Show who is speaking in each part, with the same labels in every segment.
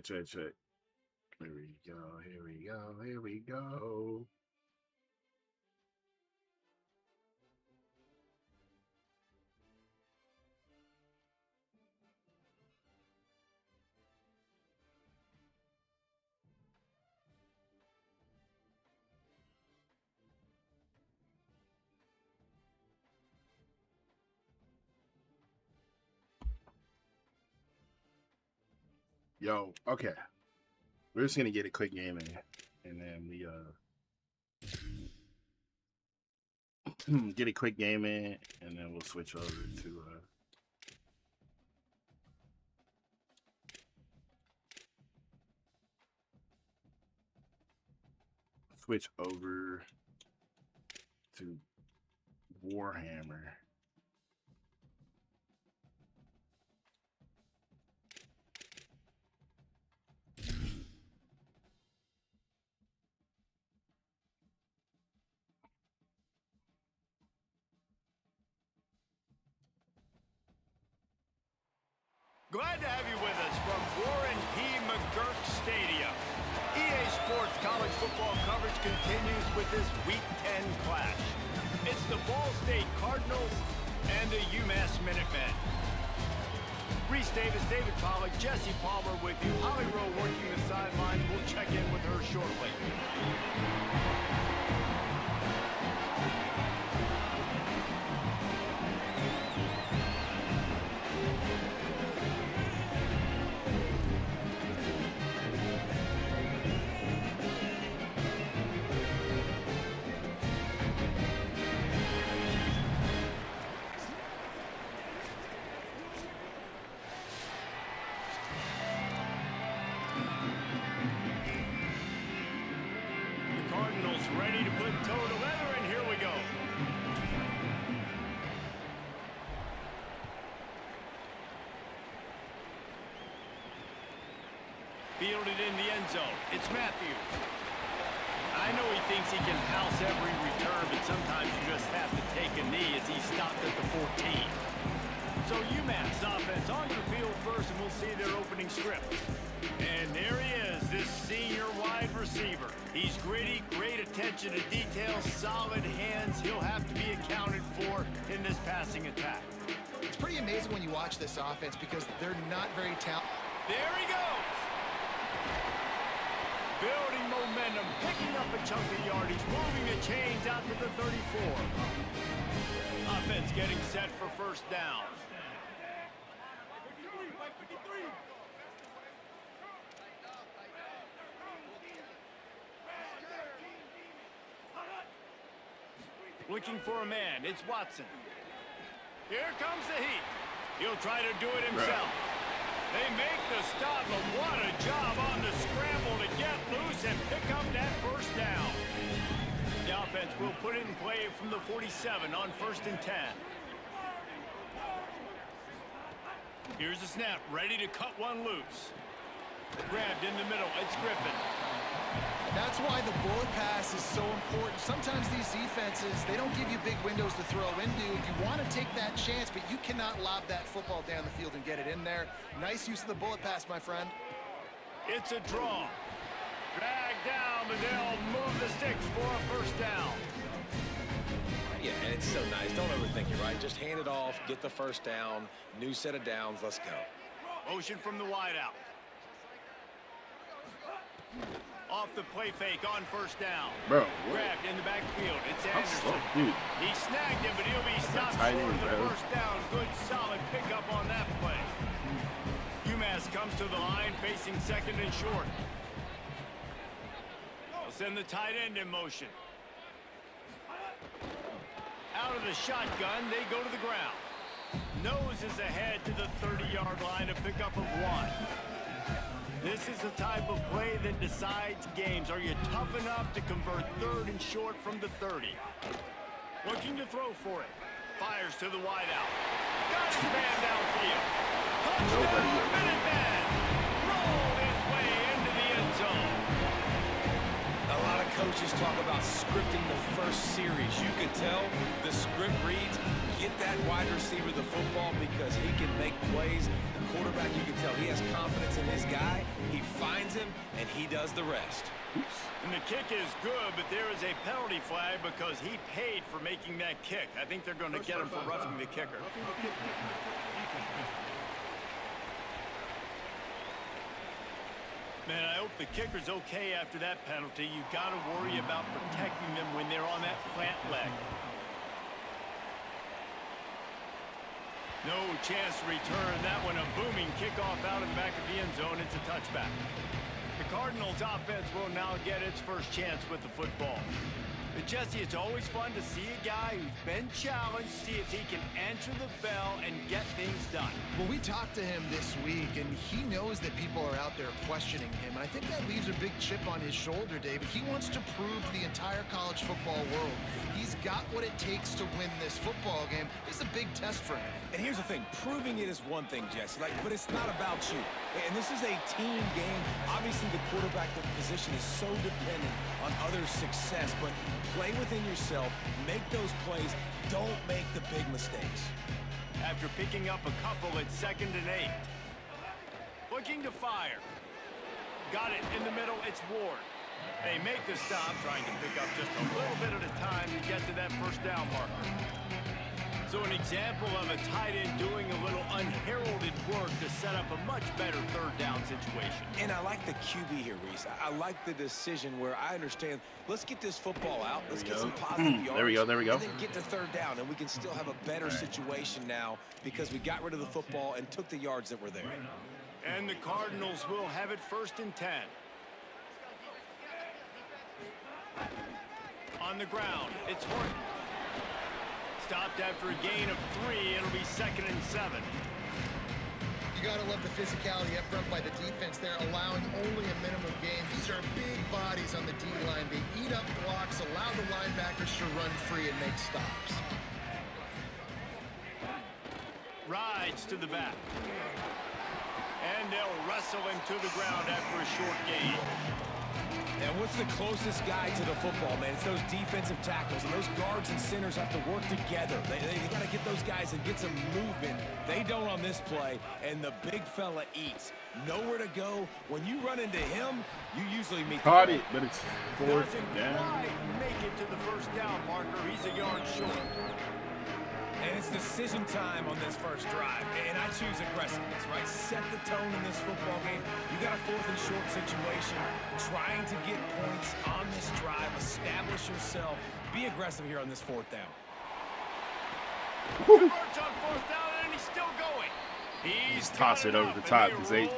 Speaker 1: Check. Here we go. Yo, okay. We're just gonna get a quick game in, and then we get a quick game in, and then we'll switch over to Warhammer.
Speaker 2: Glad to have you with us from Warren P. McGurk Stadium. EA Sports college football coverage continues with this Week 10 clash. It's the Ball State Cardinals and the UMass Minutemen. Reese Davis, David Pollack, Jesse Palmer with you. Holly Rowe working the sidelines. We'll check in with her shortly. Ready to put toe to leather, and here we go. Fielded in the end zone. It's Matthews. I know he thinks he can house every return, but sometimes you just have to take a knee as he stopped at the 14. So UMass offense on the field first, and we'll see their opening script. And there he is, this senior wide receiver. He's gritty, great attention to detail, solid hands. He'll have to be accounted for in this passing attack.
Speaker 3: It's pretty amazing when you watch this offense because they're not very talented.
Speaker 2: There he goes. Building momentum, picking up a chunk of yardage, moving the chains out to the 34. Offense getting set for first down. Looking for a man. It's Watson. Here comes the heat. He'll try to do it himself. They make the stop, but what a job on the scramble to get loose and pick up that first down. The offense will put it in play from the 47 on 1st and 10. Here's the snap, ready to cut one loose. Grabbed in the middle. It's Griffin.
Speaker 3: That's why the bullet pass is so important. Sometimes these defenses, they don't give you big windows to throw into. You want to take that chance, but you cannot lob that football down the field and get it in there. Nice use of the bullet pass, my friend.
Speaker 2: It's a draw. Drag down, but they'll move the sticks for a first down.
Speaker 4: Yeah, and it's so nice. Don't overthink it, right? Just hand it off, get the first down, new set of downs, let's go.
Speaker 2: Motion from the wideout. Off the play fake on first down.
Speaker 1: Bro,
Speaker 2: grabbed in the backfield. It's Anderson.
Speaker 1: Dude.
Speaker 2: He snagged him, but he'll be stopped short of the first down. Good, solid pickup on that play. UMass comes to the line, facing 2nd and short. They'll send the tight end in motion. Out of the shotgun, they go to the ground. Noses ahead to the 30-yard line, a pickup of 1. This is the type of play that decides games. Are you tough enough to convert 3rd and short from the 30? Looking to throw for it. Fires to the wideout. Got his man downfield. Touchdown, Minutemen! Rolled his way into the end zone.
Speaker 4: A lot of coaches talk about scripting the first series. You could tell the script reads, get that wide receiver the football because he can make plays. The quarterback, you can tell he has confidence in his his guy, he finds him, and he does the rest.
Speaker 2: And the kick is good, but there is a penalty flag because he paid for making that kick. I think they're going to get him for roughing the kicker. Man, I hope the kicker's okay after that penalty. You got to worry about protecting them when they're on that plant leg. No chance to return that one. A booming kickoff out of the back of the end zone. It's a touchback. The Cardinals offense will now get its first chance with the football. But Jesse, it's always fun to see a guy who's been challenged, see if he can answer the bell and get things done.
Speaker 3: Well, we talked to him this week, and he knows that people are out there questioning him. And I think that leaves a big chip on his shoulder, David. He wants to prove to the entire college football world he's got what it takes to win this football game. It's a big test for him.
Speaker 4: And here's the thing, proving it is one thing, Jesse, but it's not about you. And this is a team game. Obviously, the quarterback position is so dependent on others' success, but play within yourself, make those plays, don't make the big mistakes.
Speaker 2: After picking up a couple at 2nd and 8. Looking to fire. Got it in the middle, it's Ward. They make the stop, trying to pick up just a little bit at a time to get to that first down marker. So an example of a tight end doing a little unheralded work to set up a much better third down situation.
Speaker 4: And I like the QB here, Reese. I like the decision where I understand, let's get this football out. Let's get some positive yards.
Speaker 1: There we go.
Speaker 4: And then get to third down, and we can still have a better situation now because we got rid of the football and took the yards that were there.
Speaker 2: And the Cardinals will have it 1st and 10. On the ground, it's Horton. Stopped after a gain of 3. It'll be 2nd and 7.
Speaker 3: You got to love the physicality up front by the defense there, allowing only a minimum gain. These are big bodies on the D-line. They eat up blocks, allow the linebackers to run free and make stops.
Speaker 2: Rides to the back. And they'll wrestle him to the ground after a short gain.
Speaker 4: And what's the closest guy to the football, man? It's those defensive tackles, and those guards and centers have to work together. They got to get those guys and get some movement. They don't on this play, and the big fella eats. Nowhere to go. When you run into him, you usually meet the
Speaker 1: Caught it, but it's 4th down.
Speaker 2: Quite make it to the first down marker. He's a yard short.
Speaker 4: And it's decision time on this first drive. And I choose aggressiveness, right? Set the tone in this football game. You got a 4th and short situation. Trying to get points on this drive. Establish yourself. Be aggressive here on this 4th down.
Speaker 2: Converts on 4th down, and he's still going. He's
Speaker 1: toss it over the top because they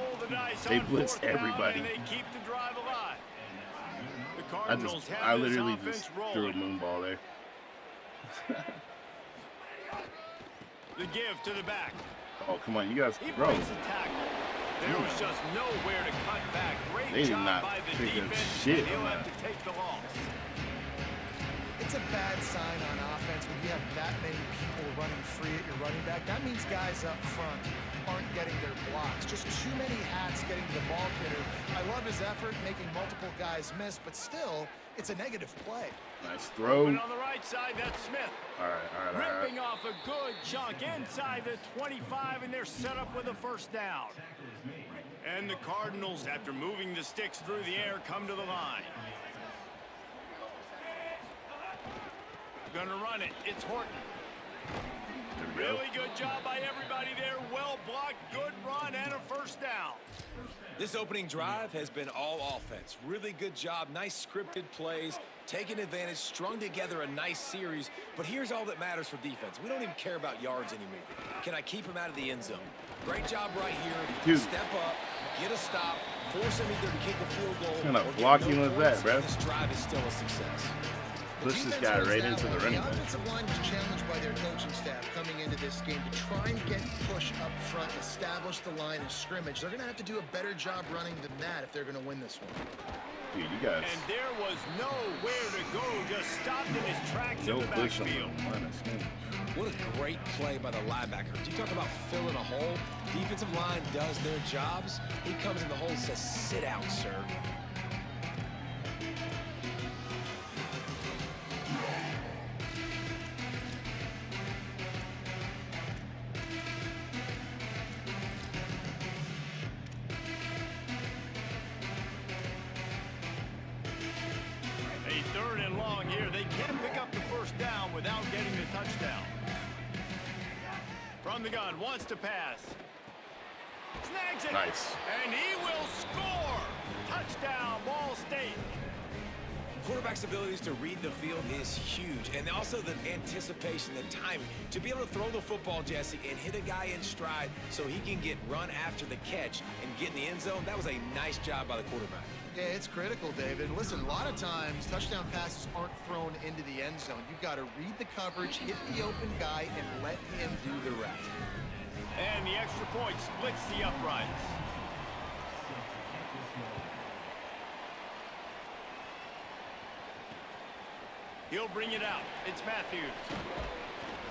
Speaker 2: blitzed
Speaker 1: everybody.
Speaker 2: They keep the drive alive. The Cardinals
Speaker 1: I
Speaker 2: have
Speaker 1: literally
Speaker 2: this
Speaker 1: just
Speaker 2: offense
Speaker 1: threw a
Speaker 2: rolling.
Speaker 1: moonball there.
Speaker 2: The give to the back.
Speaker 1: Oh, come on, you guys,
Speaker 2: He
Speaker 1: bro.
Speaker 2: breaks the tackle. There was just nowhere to cut back. Great
Speaker 1: They did
Speaker 2: job
Speaker 1: not
Speaker 2: by the
Speaker 1: pick up
Speaker 2: defense,
Speaker 1: shit
Speaker 2: and he'll
Speaker 1: on
Speaker 2: have
Speaker 1: that.
Speaker 2: to take the loss.
Speaker 3: It's a bad sign on offense when you have that many people running free at your running back. That means guys up front aren't getting their blocks. Just too many hats getting to the ball hitter. I love his effort, making multiple guys miss, but still, it's a negative play.
Speaker 1: Nice throw.
Speaker 2: And on the right side, that's Smith.
Speaker 1: All right.
Speaker 2: Ripping off a good chunk inside the 25, and they're set up with a first down. And the Cardinals, after moving the sticks through the air, come to the line. Gonna run it. It's Horton. Really good job by everybody there. Well blocked, good run, and a first down.
Speaker 4: This opening drive has been all offense. Really good job. Nice scripted plays. Taking advantage, strung together a nice series. But here's all that matters for defense. We don't even care about yards anymore. Can I keep him out of the end zone? Great job right here.
Speaker 1: Dude.
Speaker 4: Step up, get a stop, force him either to kick a field goal.
Speaker 1: What kind of
Speaker 4: or get
Speaker 1: blocking
Speaker 4: no
Speaker 1: was that,
Speaker 4: points.
Speaker 1: bro?
Speaker 4: This drive is still a success.
Speaker 1: Push this guy right into the running
Speaker 3: The
Speaker 1: back.
Speaker 3: offensive line was challenged by their coaching staff coming into this game to try and get push up front and establish the line of scrimmage. They're going to have to do a better job running than that if they're going to win this one.
Speaker 1: Dude, you guys.
Speaker 2: And there was nowhere to go, just stopped in his tracks
Speaker 1: No
Speaker 2: in the
Speaker 1: push on
Speaker 2: backfield.
Speaker 1: the line of scrimmage.
Speaker 4: What a great play by the linebacker. Do you talk about filling a hole? Defensive line does their jobs. He comes in the hole and says, sit out, sir.
Speaker 2: along here. They can't pick up the first down without getting the touchdown. From the gun, wants to pass. Snags it.
Speaker 1: Nice.
Speaker 2: And he will score. Touchdown, Ball State.
Speaker 4: Quarterback's abilities to read the field is huge, and also the anticipation, the timing. To be able to throw the football, Jesse, and hit a guy in stride so he can get run after the catch and get in the end zone, that was a nice job by the quarterback.
Speaker 3: Yeah, it's critical, David. Listen, a lot of times, touchdown passes aren't thrown into the end zone. You've got to read the coverage, hit the open guy, and let him do the rest.
Speaker 2: And the extra point splits the uprights. He'll bring it out. It's Matthews.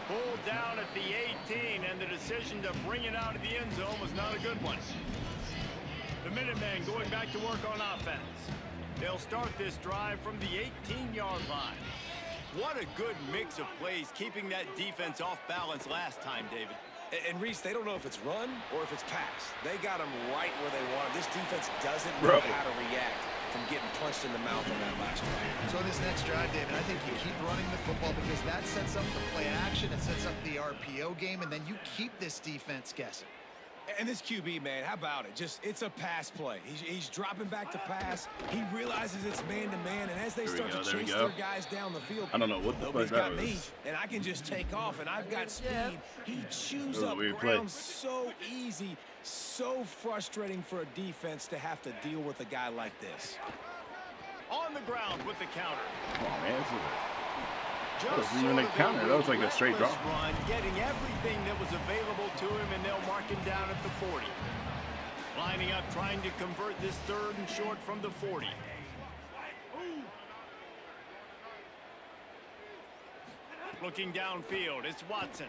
Speaker 2: Pulled down at the 18, and the decision to bring it out of the end zone was not a good one. The Minutemen going back to work on offense. They'll start this drive from the 18-yard line. What a good mix of plays, keeping that defense off balance last time, David.
Speaker 4: And Reese, they don't know if it's run or if it's pass. They got them right where they want them. This defense doesn't know how to react from getting punched in the mouth on that last drive.
Speaker 3: So this next drive, David, I think you keep running the football because that sets up the play action, it sets up the RPO game, and then you keep this defense guessing.
Speaker 4: And this QB, man, how about it? Just, it's a pass play. He's dropping back to pass. He realizes it's man-to-man, and as they start to chase their guys down the field,
Speaker 1: I don't know what the fuck that was.
Speaker 4: Me, and I can just take off, and I've got speed. He chews up ground so easy, so frustrating for a defense to have to deal with a guy like this.
Speaker 2: On the ground with the counter.
Speaker 1: Come on, man. That wasn't even a counter. That was like a straight drop.
Speaker 2: Run, getting everything that was available to him, and they'll mark him down at the 40. Lining up, trying to convert this third and short from the 40. Looking downfield, it's Watson.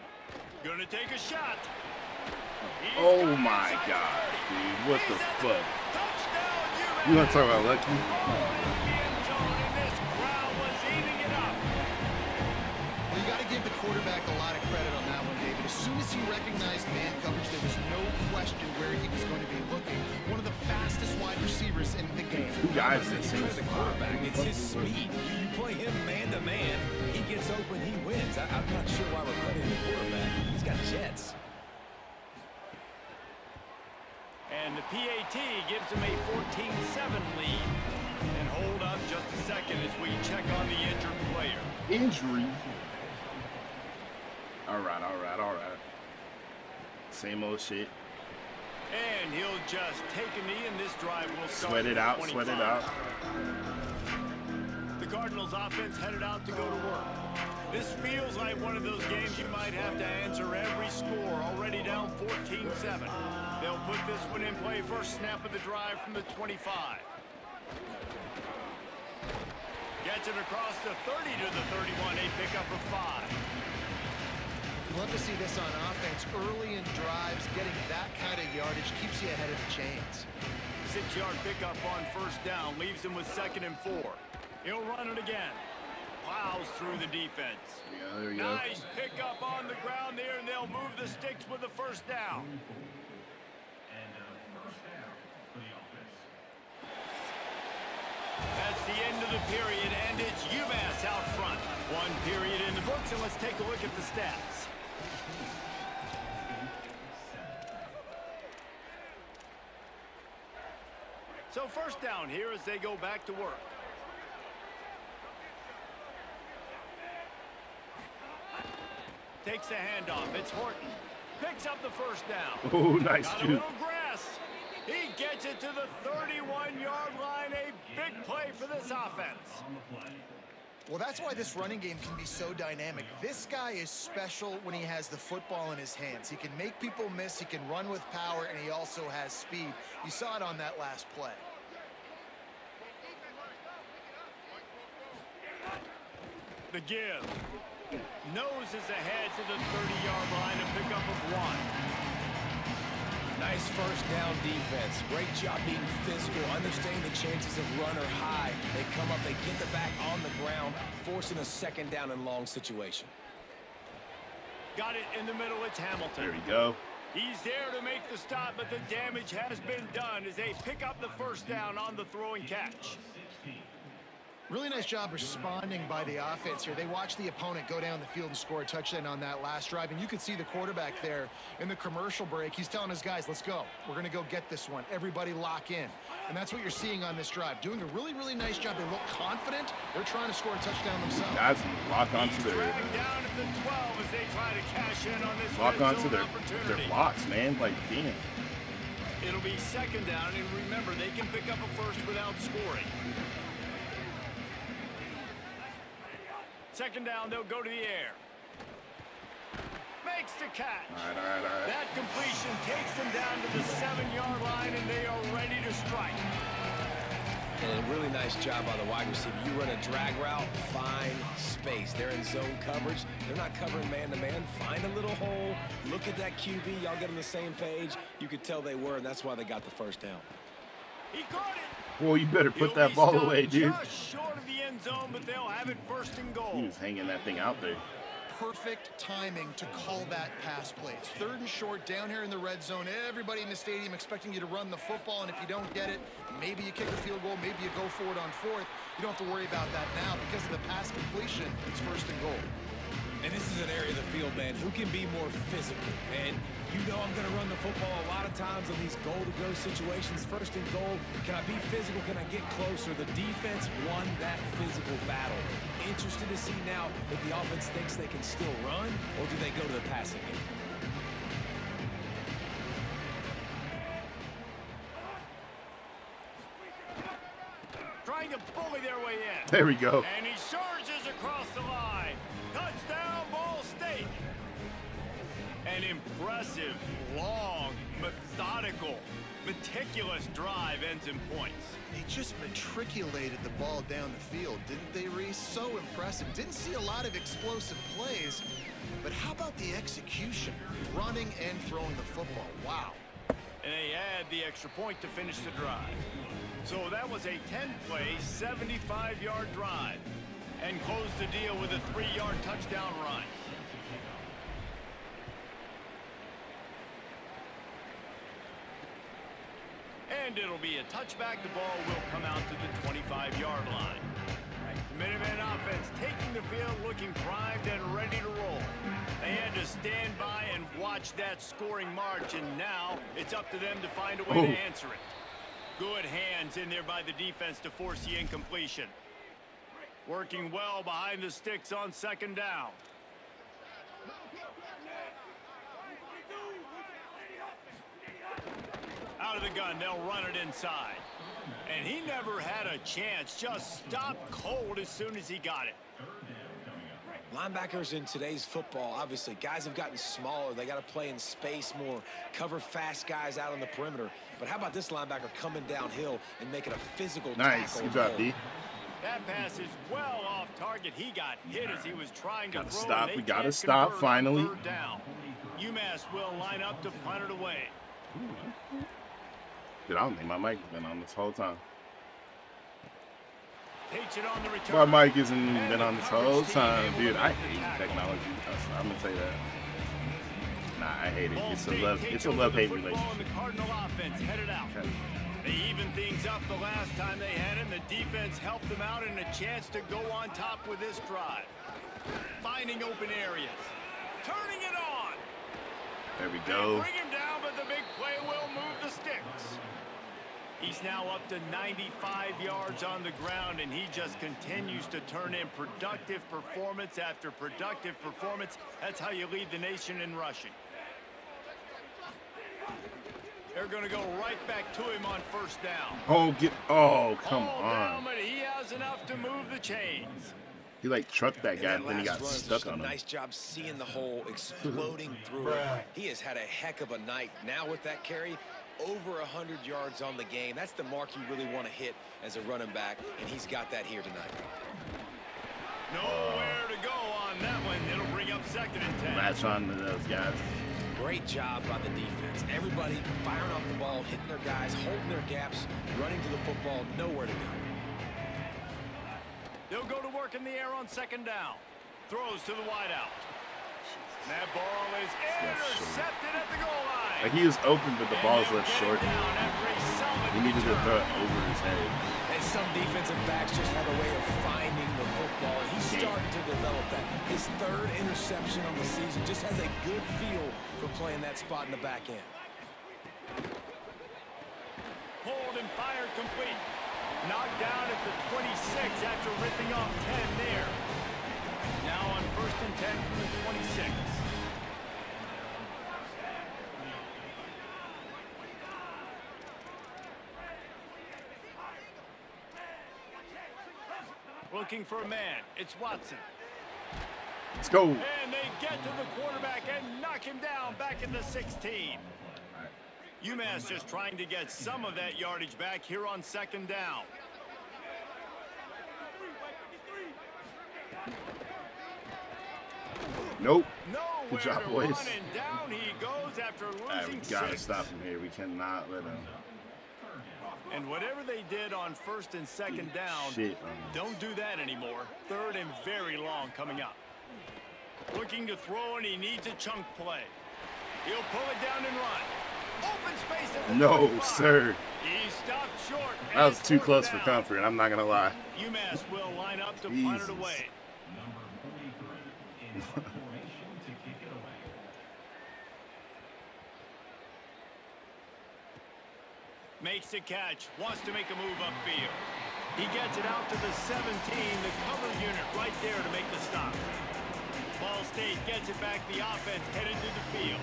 Speaker 2: Gonna take a shot.
Speaker 1: Oh my God, dude. What the fuck? You want to talk about lucky?
Speaker 3: Give the quarterback a lot of credit on that one, David. As soon as he recognized man coverage, there was no question where he was going to be looking. One of the fastest wide receivers in the game.
Speaker 1: Two guys that
Speaker 4: say the quarterback. It's his speed. You play him man to man, he gets open, he wins. I'm not sure why we're crediting the quarterback. He's got jets.
Speaker 2: And the PAT gives him a 14-7 lead. And hold up just a second as we check on the injured player.
Speaker 1: Injury. All right. Same old shit.
Speaker 2: And he'll just take a knee, and this drive will start.
Speaker 1: Sweat it out.
Speaker 2: The Cardinals offense headed out to go to work. This feels like one of those games you might have to answer every score. Already down 14-7. They'll put this one in play. First snap of the drive from the 25. Gets it across the 30 to the 31. A pickup of 5.
Speaker 3: Love to see this on offense. Early in drives, getting that kind of yardage keeps you ahead of the chains.
Speaker 2: 6-yard pickup on first down. Leaves him with 2nd and 4. He'll run it again. Plows through the defense.
Speaker 1: Yeah, there we go.
Speaker 2: Nice pickup on the ground there, and they'll move the sticks with the first down. That's the end of the period, and it's UMass out front. One period in the books, and let's take a look at the stats. So first down here as they go back to work. Takes the handoff. It's Horton. Picks up the first down.
Speaker 1: Oh, nice
Speaker 2: Got a
Speaker 1: shoot.
Speaker 2: little grass. He gets it to the 31-yard line. A big play for this offense.
Speaker 3: Well, that's why this running game can be so dynamic. This guy is special when he has the football in his hands. He can make people miss, he can run with power, and he also has speed. You saw it on that last play.
Speaker 2: The give. Noses ahead to the 30-yard line, a pickup of 1.
Speaker 4: Nice first down defense. Great job being physical, understanding the chances of run are high. They come up, they get the back on the ground, forcing a 2nd down and long situation.
Speaker 2: Got it in the middle, it's Hamilton.
Speaker 1: There we go.
Speaker 2: He's there to make the stop, but the damage has been done as they pick up the first down on the throw and catch.
Speaker 3: Really nice job responding by the offense here. They watched the opponent go down the field and score a touchdown on that last drive, and you could see the quarterback there in the commercial break. He's telling his guys, let's go. We're going to go get this one. Everybody lock in. And that's what you're seeing on this drive. Doing a really, really nice job. They look confident. They're trying to score a touchdown themselves.
Speaker 1: Guys, lock onto their
Speaker 2: down at the 12 as they try to cash in on this
Speaker 1: lock onto their blocks, man. Like, damn.
Speaker 2: It'll be second down, and remember, they can pick up a first without scoring. Second down, they'll go to the air. Makes the catch.
Speaker 1: All right.
Speaker 2: That completion takes them down to the 7-yard line, and they are ready to strike.
Speaker 4: And a really nice job by the wide receiver. You run a drag route, find space. They're in zone coverage. They're not covering man-to-man. Find a little hole. Look at that QB. Y'all get on the same page. You could tell they were, and that's why they got the first down.
Speaker 2: He caught it.
Speaker 1: Well, you better put that ball away, dude.
Speaker 2: Just short of the end zone, but they'll have it first and goal.
Speaker 1: He was hanging that thing out there.
Speaker 3: Perfect timing to call that pass play. It's 3rd and short down here in the red zone. Everybody in the stadium expecting you to run the football, and if you don't get it, maybe you kick a field goal, maybe you go for it on 4th. You don't have to worry about that now because of the pass completion. It's 1st and goal.
Speaker 4: And this is an area of the field, man, who can be more physical. And you know I'm going to run the football a lot of times in these goal-to-go situations. 1st and goal, can I be physical? Can I get closer? The defense won that physical battle. Interested to see now if the offense thinks they can still run, or do they go to the passing game?
Speaker 2: Trying to bully their way in.
Speaker 1: There we go.
Speaker 2: And he surges across the line. Touchdown, Ball State. An impressive, long, methodical, meticulous drive ends in points.
Speaker 3: They just matriculated the ball down the field, didn't they, Reese? So impressive. Didn't see a lot of explosive plays, but how about the execution? Running and throwing the football. Wow.
Speaker 2: And they add the extra point to finish the drive. So that was a 10-play, 75-yard drive, and closed the deal with a 3-yard touchdown run. And it'll be a touchback. The ball will come out to the 25-yard line. Minutemen offense taking the field, looking primed and ready to roll. They had to stand by and watch that scoring march, and now it's up to them to find a way to answer it. Good hands in there by the defense to force the incompletion. Working well behind the sticks on 2nd down. Out of the gun, they'll run it inside. And he never had a chance, just stopped cold as soon as he got it.
Speaker 4: Linebackers in today's football, obviously, guys have gotten smaller. They got to play in space more, cover fast guys out on the perimeter. But how about this linebacker coming downhill and making a physical tackle?
Speaker 1: Nice. Good job, D.
Speaker 2: That pass is well off target. He got hit as he was trying to throw.
Speaker 1: Stop. We got to stop finally.
Speaker 2: 3rd down. UMass will line up to punt it away.
Speaker 1: Dude, I don't think my mic has been on this whole time.
Speaker 2: Takes it on the return.
Speaker 1: My mic hasn't been on this whole time. Dude, I hate technology. I'm going to say that. Nah, I hate it. It's a love-hate relationship.
Speaker 2: The Cardinal offense headed out.
Speaker 1: Okay.
Speaker 2: They evened things up the last time they had him. The defense helped them out and a chance to go on top with this drive. Finding open areas. Turning it on.
Speaker 1: There we go.
Speaker 2: Bring him down, but the big play will move the sticks. He's now up to 95 yards on the ground, and he just continues to turn in productive performance after productive performance. That's how you lead the nation in rushing. They're going to go right back to him on 1st down.
Speaker 1: Come on.
Speaker 2: But he has enough to move the chains.
Speaker 1: He like trucked that guy and then he got stuck on him.
Speaker 4: Nice job seeing the hole exploding through it. He has had a heck of a night. Now with that carry, over 100 yards on the game. That's the mark you really want to hit as a running back, and he's got that here tonight.
Speaker 2: Nowhere to go on that one. It'll bring up 2nd and 10.
Speaker 1: Match on to those guys.
Speaker 4: Great job by the defense. Everybody firing off the ball, hitting their guys, holding their gaps, running to the football, nowhere to go.
Speaker 2: They'll go to work in the air on 2nd down. Throws to the wideout. That ball is intercepted at the goal line.
Speaker 1: Like, he was open, but the ball was left short. He needed to throw it over his head.
Speaker 4: And some defensive backs just have a way of finding the football. He's starting to develop that. His third interception on the season, just has a good feel for playing that spot in the back end.
Speaker 2: Hold and fire complete. Knocked down at the 26 after ripping off 10 there. Now on 1st and 10 from the 26. Looking for a man. It's Watson.
Speaker 1: Let's go.
Speaker 2: And they get to the quarterback and knock him down back at the 16. UMass just trying to get some of that yardage back here on 2nd down.
Speaker 1: Nope.
Speaker 2: Nowhere
Speaker 1: Good job,
Speaker 2: to
Speaker 1: boys.
Speaker 2: run, and down he goes after losing
Speaker 1: We gotta
Speaker 2: 6.
Speaker 1: stop him here. We cannot let him.
Speaker 2: And whatever they did on 1st and 2nd down,
Speaker 1: Shit.
Speaker 2: don't do that anymore. 3rd and very long coming up. Looking to throw, and he needs a chunk play. He'll pull it down and run. Open space at the
Speaker 1: No,
Speaker 2: 25.
Speaker 1: sir.
Speaker 2: He stopped short.
Speaker 1: That was
Speaker 2: and
Speaker 1: too
Speaker 2: 4th
Speaker 1: close for
Speaker 2: down.
Speaker 1: comfort. I'm not gonna lie.
Speaker 2: UMass will line up to punt it away. Makes the catch, wants to make a move upfield. He gets it out to the 17, the cover unit right there to make the stop. Ball State gets it back, the offense headed to the field.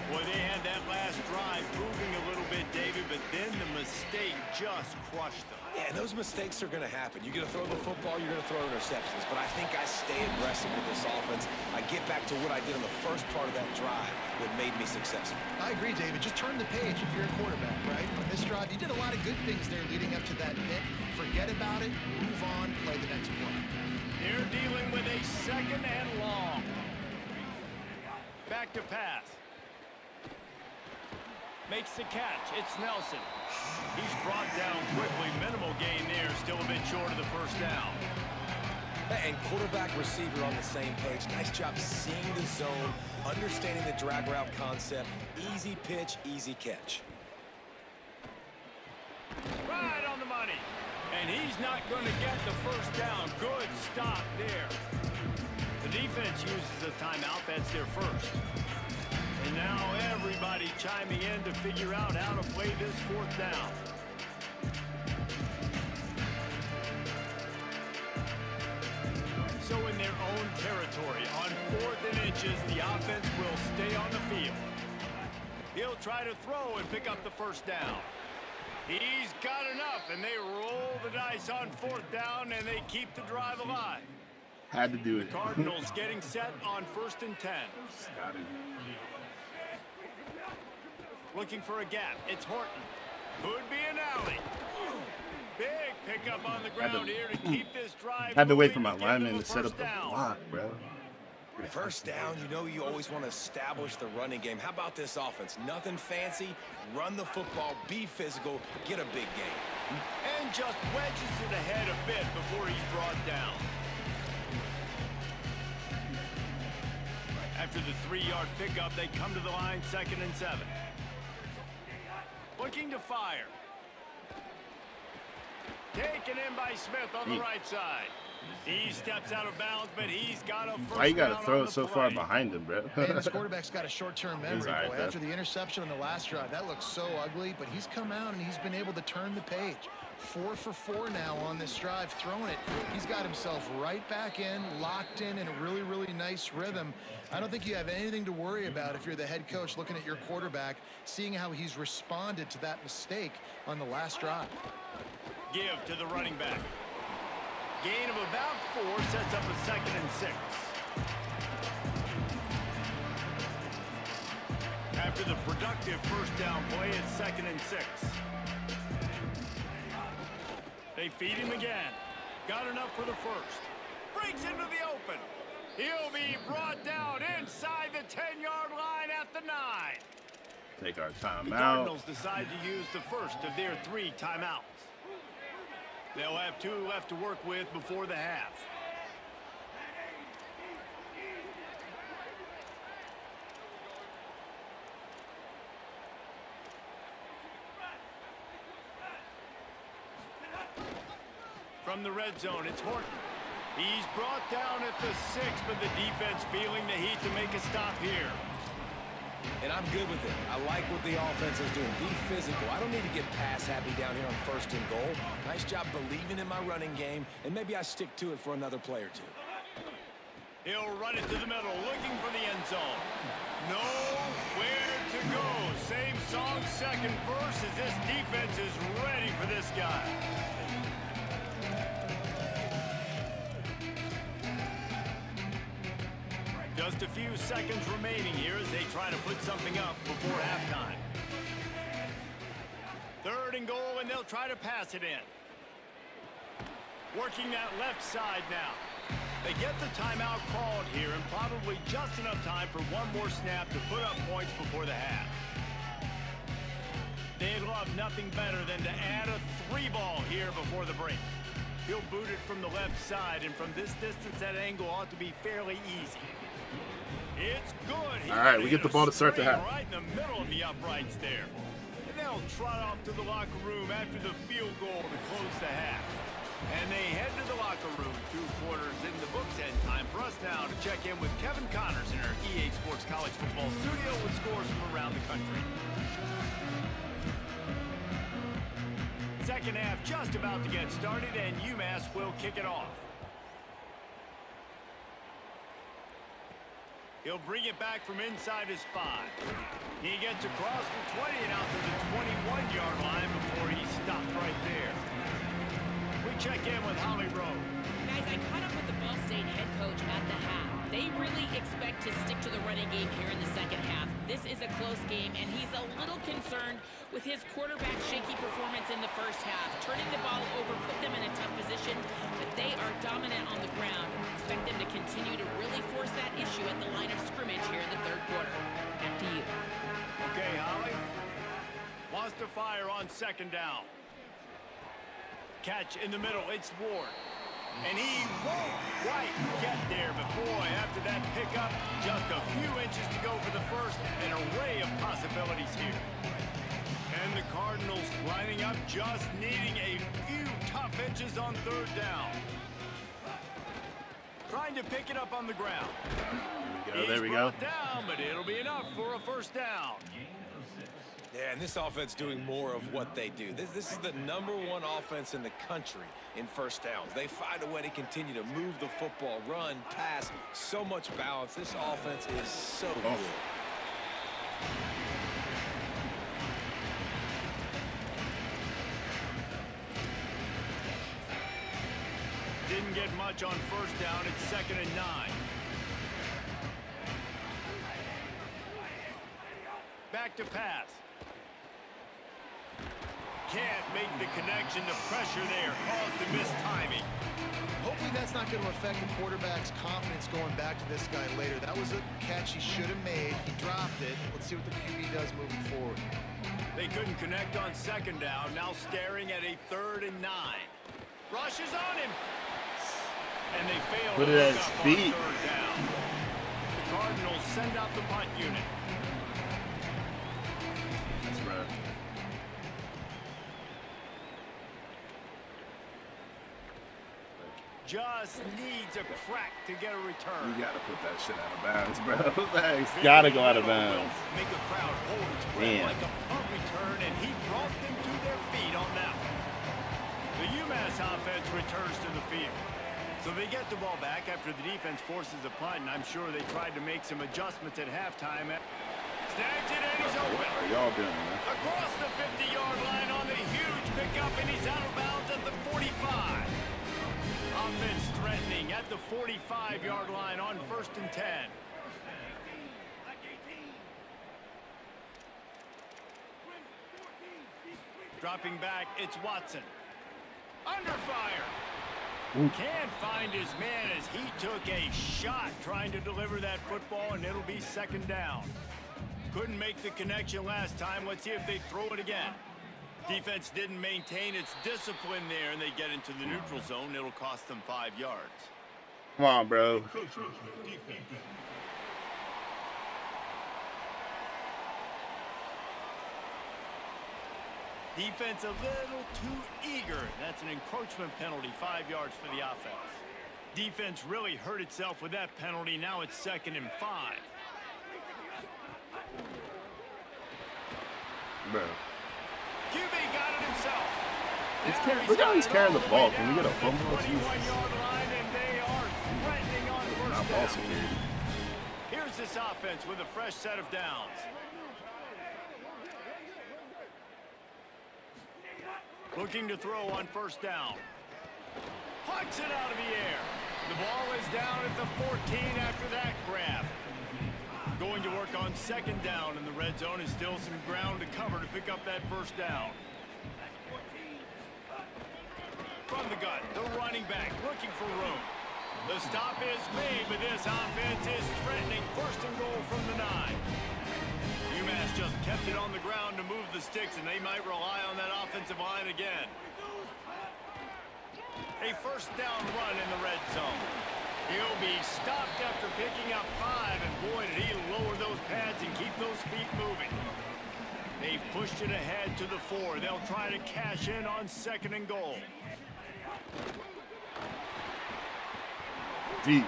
Speaker 2: Boy, they had that last drive moving a little bit, David, but then the mistake just crushed them.
Speaker 4: Yeah, those mistakes are going to happen. You're going to throw the football, you're going to throw interceptions. But I think I stay aggressive with this offense. I get back to what I did in the first part of that drive that made me successful.
Speaker 3: I agree, David. Just turn the page if you're a quarterback, right? On this drive, you did a lot of good things there leading up to that pick. Forget about it, move on, play the next play.
Speaker 2: They're dealing with a 2nd and long. Back to pass. Makes the catch. It's Nelson. He's brought down quickly. Minimal gain there. Still a bit short of the 1st down.
Speaker 4: And quarterback receiver on the same page. Nice job seeing the zone, understanding the drag route concept. Easy pitch, easy catch.
Speaker 2: Right on the money. And he's not going to get the 1st down. Good stop there. The defense uses a timeout. That's their 1st. And now everybody chiming in to figure out how to play this 4th down. So in their own territory, on 4th and inches, the offense will stay on the field. He'll try to throw and pick up the 1st down. He's got enough, and they roll the dice on 4th down, and they keep the drive alive.
Speaker 1: Had to do it.
Speaker 2: Cardinals getting set on 1st and 10. Looking for a gap. It's Horton. Could be an alley. Big pickup on the ground here to keep this drive.
Speaker 1: Had to wait for
Speaker 2: moving
Speaker 1: my
Speaker 2: to get
Speaker 1: lineman
Speaker 2: the
Speaker 1: to set up
Speaker 2: first
Speaker 1: the
Speaker 2: down.
Speaker 1: block, bro.
Speaker 4: 1st down, you know you always want to establish the running game. How about this offense? Nothing fancy. Run the football, be physical, get a big gain.
Speaker 2: And just wedges it ahead a bit before he's brought down. After the 3-yard pickup, they come to the line 2nd and 7. Looking to fire. Taken in by Smith on the right side. He steps out of bounds, but he's got a 1st
Speaker 1: Why you gotta
Speaker 2: down
Speaker 1: throw
Speaker 2: on
Speaker 1: it
Speaker 2: the
Speaker 1: so
Speaker 2: play.
Speaker 1: far behind him, bro?
Speaker 3: Man, this quarterback's got a short-term memory,
Speaker 1: He's all right,
Speaker 3: boy.
Speaker 1: though.
Speaker 3: After the interception on the last drive, that looked so ugly, but he's come out and he's been able to turn the page. 4 for 4 now on this drive, throwing it. He's got himself right back in, locked in a really, really nice rhythm. I don't think you have anything to worry about if you're the head coach looking at your quarterback, seeing how he's responded to that mistake on the last drive.
Speaker 2: Give to the running back. Gain of about 4 sets up a 2nd and 6. After the productive 1st down play, it's 2nd and 6. They feed him again. Got enough for the 1st. Breaks into the open. He'll be brought down inside the 10-yard line at the 9.
Speaker 1: Take our
Speaker 2: The
Speaker 1: time out.
Speaker 2: Cardinals decide to use the 1st of their 3 timeouts. They'll have 2 left to work with before the half. From the red zone, it's Horton. He's brought down at the 6, but the defense feeling the heat to make a stop here.
Speaker 4: And I'm good with it. I like what the offense is doing. Be physical. I don't need to get pass happy down here on 1st and goal. Nice job believing in my running game, and maybe I stick to it for another play or two.
Speaker 2: He'll run it to the middle, looking for the end zone. Nowhere to go. Same song, second verse, as this defense is ready for this guy. Just a few seconds remaining here as they try to put something up before halftime. 3rd and goal, and they'll try to pass it in. Working that left side now. They get the timeout called here, and probably just enough time for one more snap to put up points before the half. They'd love nothing better than to add a 3-ball here before the break. He'll boot it from the left side, and from this distance, that angle ought to be fairly easy. It's good.
Speaker 1: All right, we get the ball to start the half.
Speaker 2: Right in the middle of the uprights there. And they'll trot off to the locker room after the field goal to close the half. And they head to the locker room. 2 quarters in the books, and time for us now to check in with Kevin Connors in our EA Sports College Football Studio with scores from around the country. Second half just about to get started, and UMass will kick it off. He'll bring it back from inside his 5. He gets across the 20 and out to the 21-yard line before he stopped right there. We check in with Holly Rowe.
Speaker 5: Guys, I caught up with the Ball State head coach at the half. They really expect to stick to the running game here in the second half. This is a close game, and he's a little concerned with his quarterback's shaky performance in the first half. Turning the ball over put them in a tough position, but they are dominant on the ground. Expect them to continue to really force that issue at the line of scrimmage here in the 3rd quarter. Back to you.
Speaker 2: Okay, Holly. Wants to fire on 2nd down. Catch in the middle. It's Ward. And he won't quite get there, but boy, after that pickup, just a few inches to go for the first. An array of possibilities here. And the Cardinals lining up, just needing a few tough inches on 3rd down. Trying to pick it up on the ground.
Speaker 1: There we go.
Speaker 2: Down, but it'll be enough for a 1st down.
Speaker 4: Yeah, and this offense doing more of what they do. This is the #1 offense in the country in 1st downs. They find a way to continue to move the football, run, pass, so much balance. This offense is so good.
Speaker 2: Didn't get much on 1st down. It's 2nd and 9. Back to pass. Can't make the connection. The pressure there caused the missed timing.
Speaker 3: Hopefully that's not going to affect the quarterback's confidence going back to this guy later. That was a catch he should have made. He dropped it. Let's see what the QB does moving forward.
Speaker 2: They couldn't connect on 2nd down. Now staring at a 3rd and 9. Rushes on him. And they fail
Speaker 1: Put
Speaker 2: to
Speaker 1: it at
Speaker 2: look
Speaker 1: his
Speaker 2: up
Speaker 1: feet.
Speaker 2: on 3rd down. The Cardinals send out the punt unit.
Speaker 1: That's right.
Speaker 2: Just needs a crack to get a return.
Speaker 1: You gotta put that shit out of bounds, bro. That's gotta go out of bounds.
Speaker 2: Make a crowd hold its breath
Speaker 1: Damn.
Speaker 2: like a punt return, and he brought them to their feet on that one. The UMass offense returns to the field. So they get the ball back after the defense forces a punt, and I'm sure they tried to make some adjustments at halftime. Snags it, and he's open.
Speaker 1: What are y'all doing, man?
Speaker 2: Across the 50-yard line on the huge pickup, and he's out of bounds at the 45. Offense threatening at the 45-yard line on 1st and 10. Dropping back, it's Watson. Under fire. Can't find his man as he took a shot trying to deliver that football, and it'll be 2nd down. Couldn't make the connection last time. Let's see if they throw it again. Defense didn't maintain its discipline there, and they get into the neutral zone. It'll cost them 5 yards.
Speaker 1: Come on, bro.
Speaker 2: Defense a little too eager. That's an encroachment penalty, 5 yards for the offense. Defense really hurt itself with that penalty. Now it's 2nd and 5.
Speaker 1: Bro.
Speaker 2: QB got it himself.
Speaker 1: Look how he's carrying the ball. Can we get a fumble? Jesus.
Speaker 2: Line, and they are threatening on
Speaker 1: Not
Speaker 2: first
Speaker 1: ball
Speaker 2: down.
Speaker 1: security.
Speaker 2: Here's this offense with a fresh set of downs. Looking to throw on first down. Hucks it out of the air. The ball is down at the 14 after that grab. Going to work on 2nd down, and the red zone is still some ground to cover to pick up that first down. From the gun, the running back looking for room. The stop is made, but this offense is threatening 1st and goal from the 9. UMass just kept it on the ground to move the sticks, and they might rely on that offensive line again. A first down run in the red zone. He'll be stopped after picking up 5, and boy, did he lower those pads and keep those feet moving. They've pushed it ahead to the 4. They'll try to cash in on 2nd and goal.
Speaker 1: Jeez.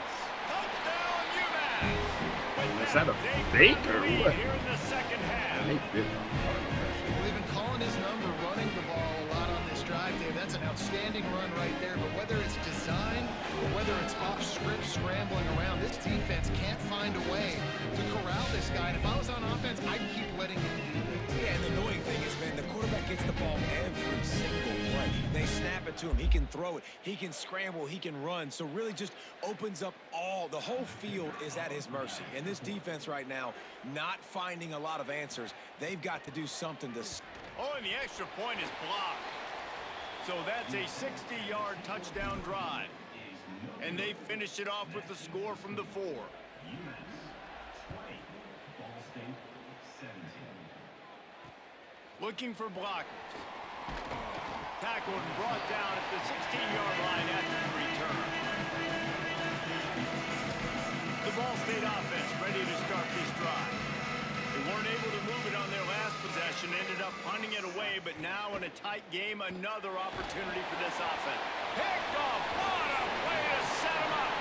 Speaker 2: Touchdown, UMass!
Speaker 1: Is that a fake or what?
Speaker 2: Here in the 2nd half.
Speaker 3: We've been calling his number, running the ball a lot on this drive, Dave. That's an outstanding run right there. But whether it's designed or whether it's off script scrambling around, this defense can't find a way to corral this guy. And if I was on offense, I'd keep letting him do this.
Speaker 4: Yeah, and the annoying thing is, man, the quarterback gets the ball every single play. They snap it to him. He can throw it. He can scramble. He can run. So really just opens up the whole field is at his mercy. And this defense right now, not finding a lot of answers. They've got to do something to...
Speaker 2: Oh, and the extra point is blocked. So that's a 60-yard touchdown drive. And they finished it off with the score from the 4. Looking for blockers. Tackled and brought down at the 16-yard line after the return. The Ball State offense ready to start this drive. They weren't able to move it on their last possession, ended up punting it away, but now in a tight game, another opportunity for this offense. Picked off, what a way to set him up.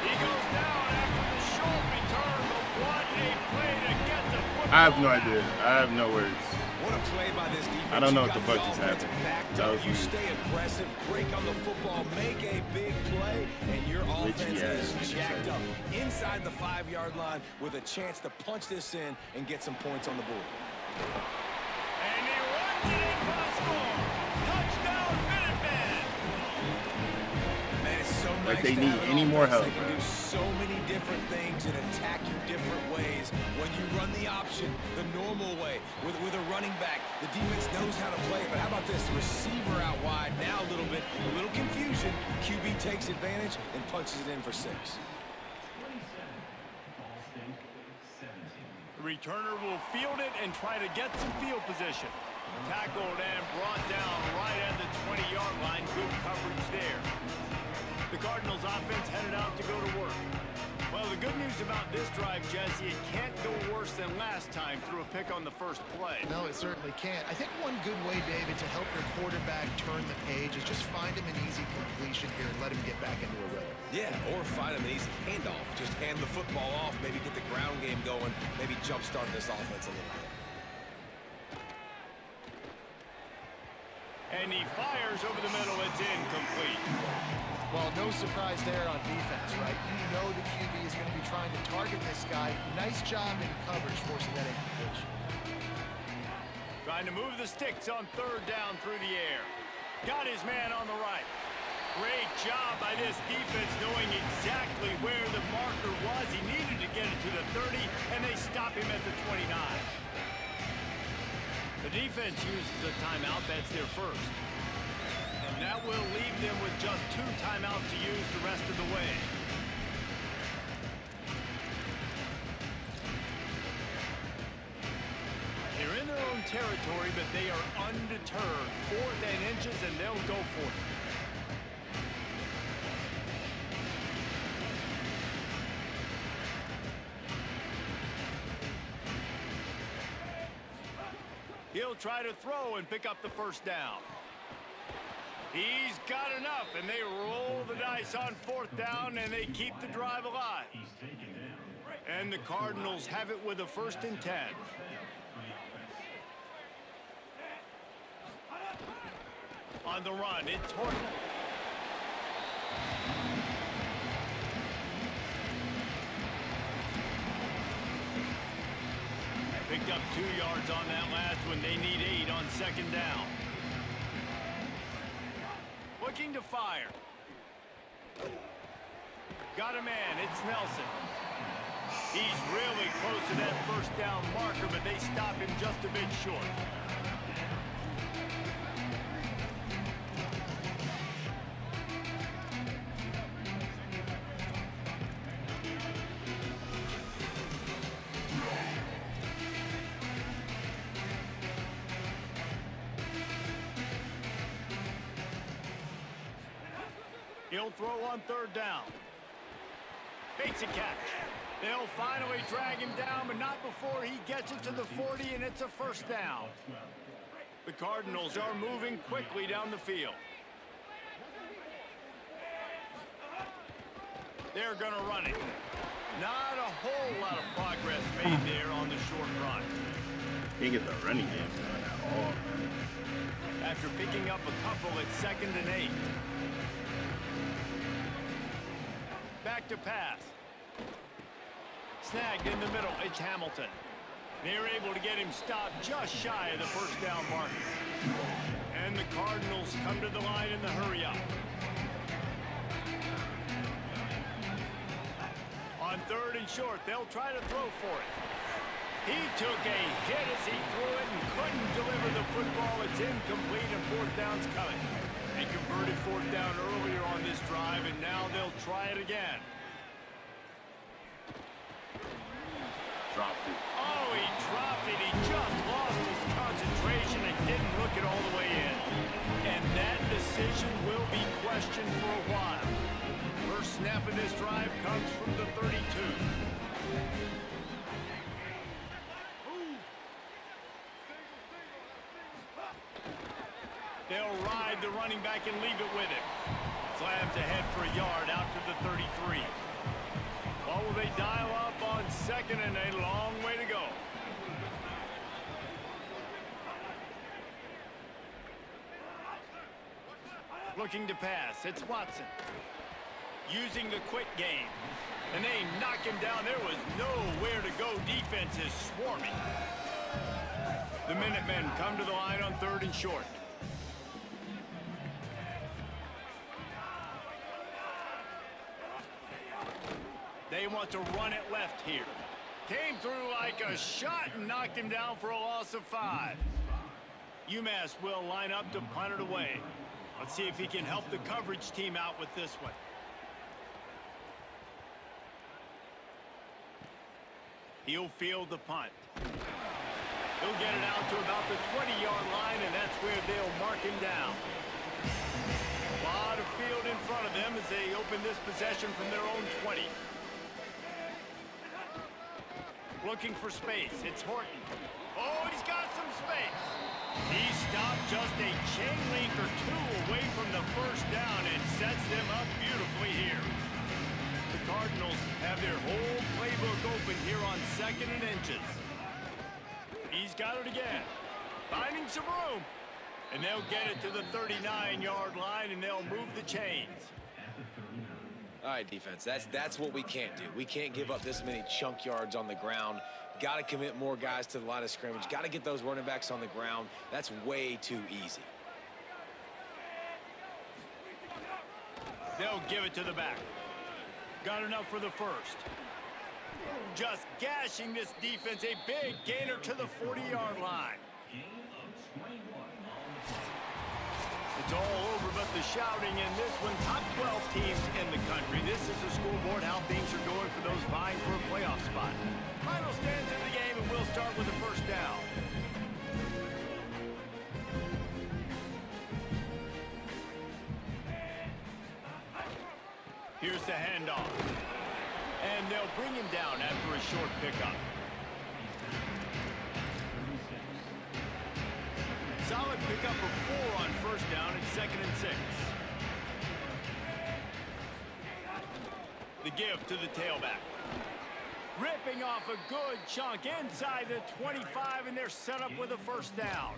Speaker 2: He goes down after the short return, but what a play to get the football.
Speaker 1: I have no idea. I have no words.
Speaker 4: What a play by this defense.
Speaker 1: I don't know what the fuck just happened.
Speaker 4: You stay aggressive, break on the football, make a big play, and your offense is jacked up inside the 5-yard line with a chance to punch this in and get some points on the board.
Speaker 2: And he runs it in for the score. Touchdown, Minutemen.
Speaker 4: Man, it's so nice
Speaker 1: Like they
Speaker 4: to
Speaker 1: need
Speaker 4: have an
Speaker 1: any more
Speaker 4: offense
Speaker 1: help,
Speaker 4: that can
Speaker 1: bro.
Speaker 4: do so many different things and attack you different ways. When you run the option the normal way with a running back, the defense knows how to play it. But how about this? Receiver out wide, now a little confusion. QB takes advantage and punches it in for 6.
Speaker 2: The returner will field it and try to get some field position. Tackled and brought down right at the 20-yard line. Good coverage there. The Cardinals offense headed out to go to work. Well, the good news about this drive, Jesse, it can't go worse than last time through a pick on the first play.
Speaker 3: No, it certainly can't. I think one good way, David, to help your quarterback turn the page is just find him an easy completion here and let him get back into a rhythm.
Speaker 4: Yeah, or find him an easy handoff. Just hand the football off, maybe get the ground game going, maybe jumpstart this offense a little bit.
Speaker 2: And he fires over the middle. It's incomplete.
Speaker 3: Well, no surprise there on defense, right? You know the QB is going to be trying to target this guy. Nice job in coverage forcing that incompletion.
Speaker 2: Trying to move the sticks on 3rd down through the air. Got his man on the right. Great job by this defense knowing exactly where the marker was. He needed to get it to the 30, and they stop him at the 29. The defense uses a timeout. That's their first. And that will leave them with just 2 timeouts to use the rest of the way. They're in their own territory, but they are undeterred. 4th and inches, and they'll go for it. He'll try to throw and pick up the first down. He's got enough, and they roll the dice on 4th down, and they keep the drive alive. And the Cardinals have it with a 1st and 10. On the run, it's Horton. Picked up 2 yards on that last one. They need 8 on 2nd down. Looking to fire. Got a man. It's Nelson. He's really close to that 1st down marker, but they stop him just a bit short. He'll throw on 3rd down. Makes a catch. They'll finally drag him down, but not before he gets it to the 40, and it's a 1st down. The Cardinals are moving quickly down the field. They're going to run it. Not a whole lot of progress made there on the short run.
Speaker 1: Can't get the running game done at all.
Speaker 2: After picking up a couple at 2nd and 8. Back to pass. Snagged in the middle, it's Hamilton. They're able to get him stopped just shy of the 1st down marker. And the Cardinals come to the line in the hurry up. On 3rd and short, they'll try to throw for it. He took a hit as he threw it and couldn't deliver the football. It's incomplete and 4th down's coming. They converted 4th down earlier on this drive, and now they'll try it again.
Speaker 1: Dropped it.
Speaker 2: Oh, he dropped it. He just lost his concentration and didn't look it all the way in. And that decision will be questioned for a while. First snap of this drive comes from the 32. They'll ride the running back and leave it with him. Slams ahead for a yard out to the 33. What will they dial up on 2nd and a long way to go? Looking to pass. It's Watson. Using the quick game. And they knock him down. There was nowhere to go. Defense is swarming. The Minutemen come to the line on 3rd and short. They want to run it left here. Came through like a shot and knocked him down for a loss of 5. UMass will line up to punt it away. Let's see if he can help the coverage team out with this one. He'll field the punt. He'll get it out to about the 20-yard line, and that's where they'll mark him down. A lot of field in front of them as they open this possession from their own 20. Looking for space. It's Horton. Oh, he's got some space. He stopped just a chain link or 2 away from the 1st down and sets them up beautifully here. The Cardinals have their whole playbook open here on 2nd and inches. He's got it again. Finding some room. And they'll get it to the 39-yard line, and they'll move the chains.
Speaker 4: All right, defense, that's what we can't do. We can't give up this many chunk yards on the ground. Got to commit more guys to the line of scrimmage. Got to get those running backs on the ground. That's way too easy.
Speaker 2: They'll give it to the back. Got enough for the 1st. Just gashing this defense. A big gainer to the 40-yard line. It's all over but the shouting in this one. Top 12 teams in the country. This is the scoreboard, how things are going for those vying for a playoff spot. Final stands in the game, and we'll start with the 1st down. Here's the handoff. And they'll bring him down after a short pickup. pickup of 4 on first down and 2nd and 6. The give to the tailback. Ripping off a good chunk inside the 25, and they're set up with a first down.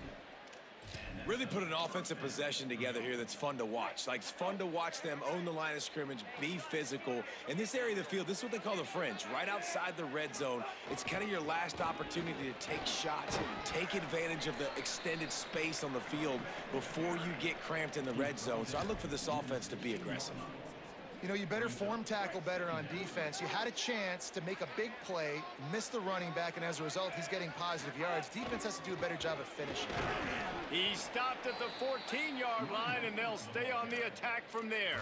Speaker 4: Really put an offensive possession together here that's fun to watch. Like, it's fun to watch them own the line of scrimmage, be physical. In this area of the field, this is what they call the fringe, right outside the red zone. It's kind of your last opportunity to take shots, take advantage of the extended space on the field before you get cramped in the red zone. So I look for this offense to be aggressive.
Speaker 3: You know, you better form tackle better on defense. You had a chance to make a big play, miss the running back, and as a result, he's getting positive yards. Defense has to do a better job of finishing.
Speaker 2: He stopped at the 14-yard line, and they'll stay on the attack from there.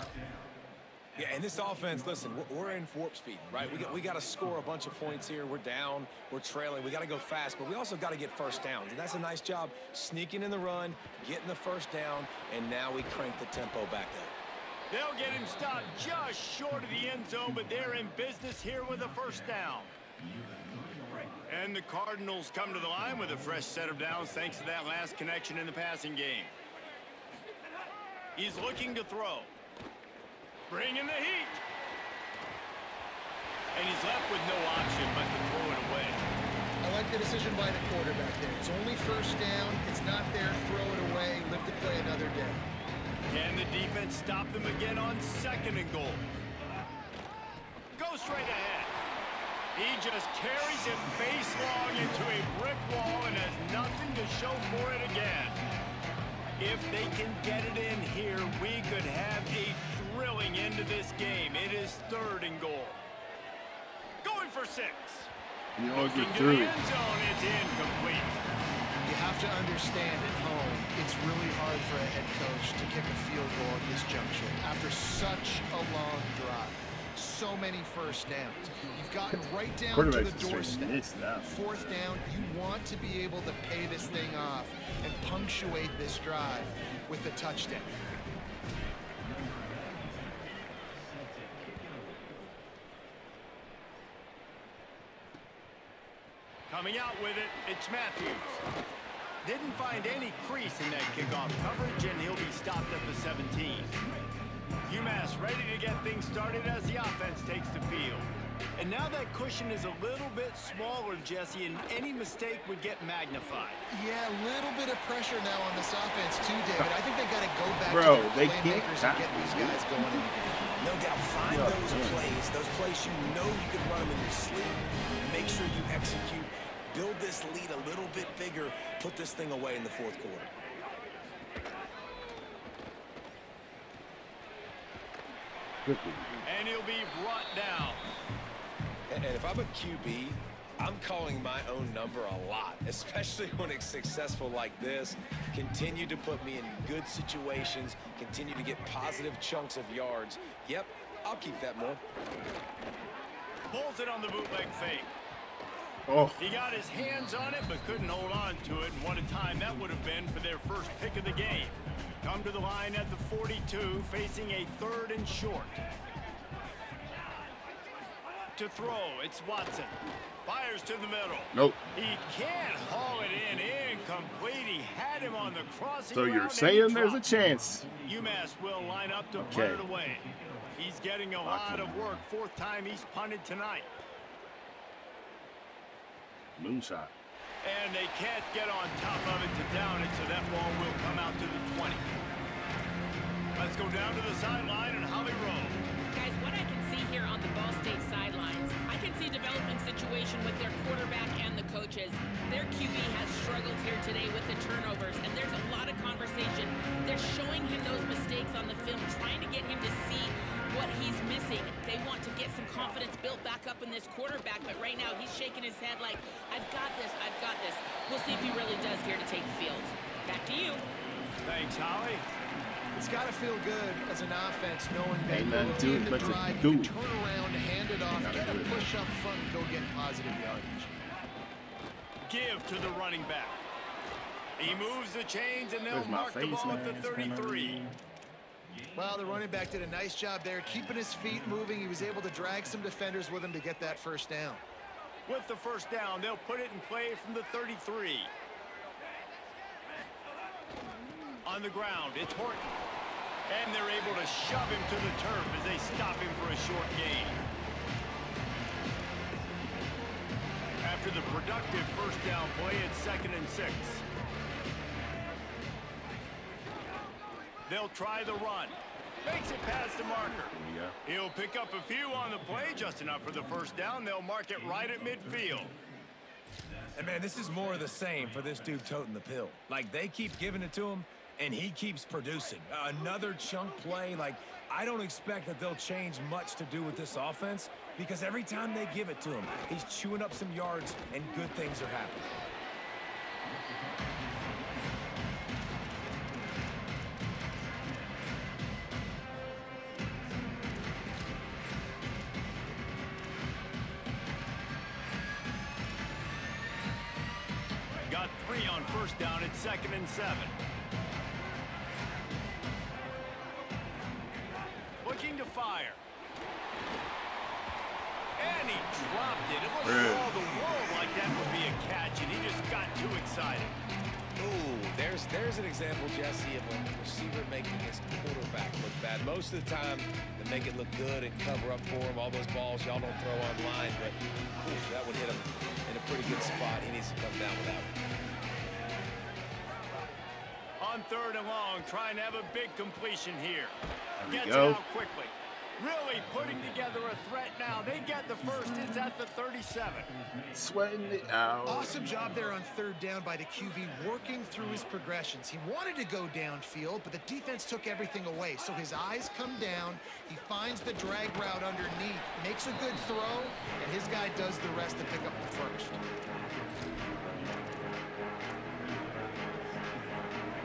Speaker 4: Yeah, and this offense, listen, we're in warp speed, right? We got to score a bunch of points here. We're down, we're trailing. We got to go fast, but we also got to get first downs. And that's a nice job sneaking in the run, getting the first down, and now we crank the tempo back up.
Speaker 2: They'll get him stopped just short of the end zone, but they're in business here with a first down. And the Cardinals come to the line with a fresh set of downs thanks to that last connection in the passing game. He's looking to throw. Bringing the heat. And he's left with no option but to throw it away.
Speaker 3: I like the decision by the quarterback there. It's only first down. It's not there. Throw it away. Live to play another day.
Speaker 2: Can the defense stop them again on 2nd and goal? Go straight ahead. He just carries it face long into a brick wall and has nothing to show for it again. If they can get it in here, we could have a thrilling end to this game. It is 3rd and goal. Going for 6. Looking to the end zone, it's incomplete.
Speaker 3: You have to understand at home, it's really hard for a head coach to kick a field goal at this juncture after such a long drive. So many first downs. You've gotten right down to the doorstep. 4th down, you want to be able to pay this thing off and punctuate this drive with the touchdown.
Speaker 2: Coming out with it, it's Matthews. Didn't find any crease in that kickoff coverage, and he'll be stopped at the 17. UMass ready to get things started as the offense takes the field. And now that cushion is a little bit smaller, Jesse, and any mistake would get magnified.
Speaker 3: Yeah, a little bit of pressure now on this offense too, David. I think they got to go back
Speaker 1: Bro,
Speaker 3: to the
Speaker 1: they
Speaker 3: playmakers and
Speaker 1: can't
Speaker 3: get these guys going in the game.
Speaker 4: No doubt, find those plays you know you can run them in your sleep. Make sure you execute. Build this lead a little bit bigger. Put this thing away in the 4th quarter.
Speaker 2: And he'll be brought down.
Speaker 4: And if I'm a QB, I'm calling my own number a lot, especially when it's successful like this. Continue to put me in good situations. Continue to get positive chunks of yards. Yep, I'll keep that more.
Speaker 2: Pulls it on the bootleg fake.
Speaker 1: Oh.
Speaker 2: He got his hands on it, but couldn't hold on to it. And what a time that would have been for their first pick of the game. Come to the line at the 42, facing a 3rd and short. To throw, it's Watson. Fires to the middle.
Speaker 1: Nope.
Speaker 2: He can't haul it in. Incomplete. He had him on the crossing
Speaker 1: So you're
Speaker 2: route,
Speaker 1: saying there's a chance.
Speaker 2: UMass will line up to punt it away. He's getting a lot of work. 4th time he's punted tonight.
Speaker 1: Moonshot.
Speaker 2: And they can't get on top of it to down it, so that ball will come out to the 20. Let's go down to the sideline and Holly Rowe.
Speaker 5: Guys, what I can see here on the Ball State sidelines, I can see a developing situation with their quarterback and the coaches. Their QB has struggled here today with the turnovers, and there's a lot of conversation. They're showing him those mistakes on the film, trying to get him to see what he's missing. They want to get some confidence built back up in this quarterback, but right now he's shaking his head like, I've got this, I've got this. We'll see if he really does here to take the field. Back to you.
Speaker 2: Thanks, Holly.
Speaker 3: It's got to feel good as an offense knowing that
Speaker 1: Ain't nothing to
Speaker 3: in
Speaker 1: it
Speaker 3: the
Speaker 1: but to
Speaker 3: drive,
Speaker 1: do.
Speaker 3: you can turn around, hand it off, get a push up front, and go get positive yardage.
Speaker 2: Give to the running back. He moves the chains, and they'll
Speaker 1: There's my
Speaker 2: mark the
Speaker 1: face,
Speaker 2: ball at
Speaker 1: man.
Speaker 2: the 33.
Speaker 3: Well, the running back did a nice job there, keeping his feet moving. He was able to drag some defenders with him to get that first down.
Speaker 2: With the first down, they'll put it in play from the 33. On the ground, it's Horton. And they're able to shove him to the turf as they stop him for a short gain. After the productive first down play, it's 2nd and 6. They'll try the run. Makes it past the marker. He'll pick up a few on the play, just enough for the first down. They'll mark it right at midfield.
Speaker 4: And, man, this is more of the same for this dude toting the pill. Like, they keep giving it to him, and he keeps producing. Another chunk play. Like, I don't expect that they'll change much to do with this offense because every time they give it to him, he's chewing up some yards, and good things are happening.
Speaker 2: Got 3 on first down at 2nd and 7. Looking to fire. And he dropped it. It looked for all the world like that would be a catch, and he just got too excited.
Speaker 4: Ooh, there's an example, Jesse, of a receiver making his quarterback look bad. Most of the time, they make it look good and cover up for him. All those balls y'all don't throw online, but oof, that would hit him in a pretty good spot. He needs to come down with that one.
Speaker 2: On 3rd and long, trying to have a big completion here. Gets it
Speaker 1: go.
Speaker 2: out quickly. Really putting together a threat now. They get the first. It's at the 37.
Speaker 1: Sweating it out.
Speaker 3: Awesome job there on 3rd down by the QB, working through his progressions. He wanted to go downfield, but the defense took everything away. So his eyes come down. He finds the drag route underneath, makes a good throw, and his guy does the rest to pick up the first.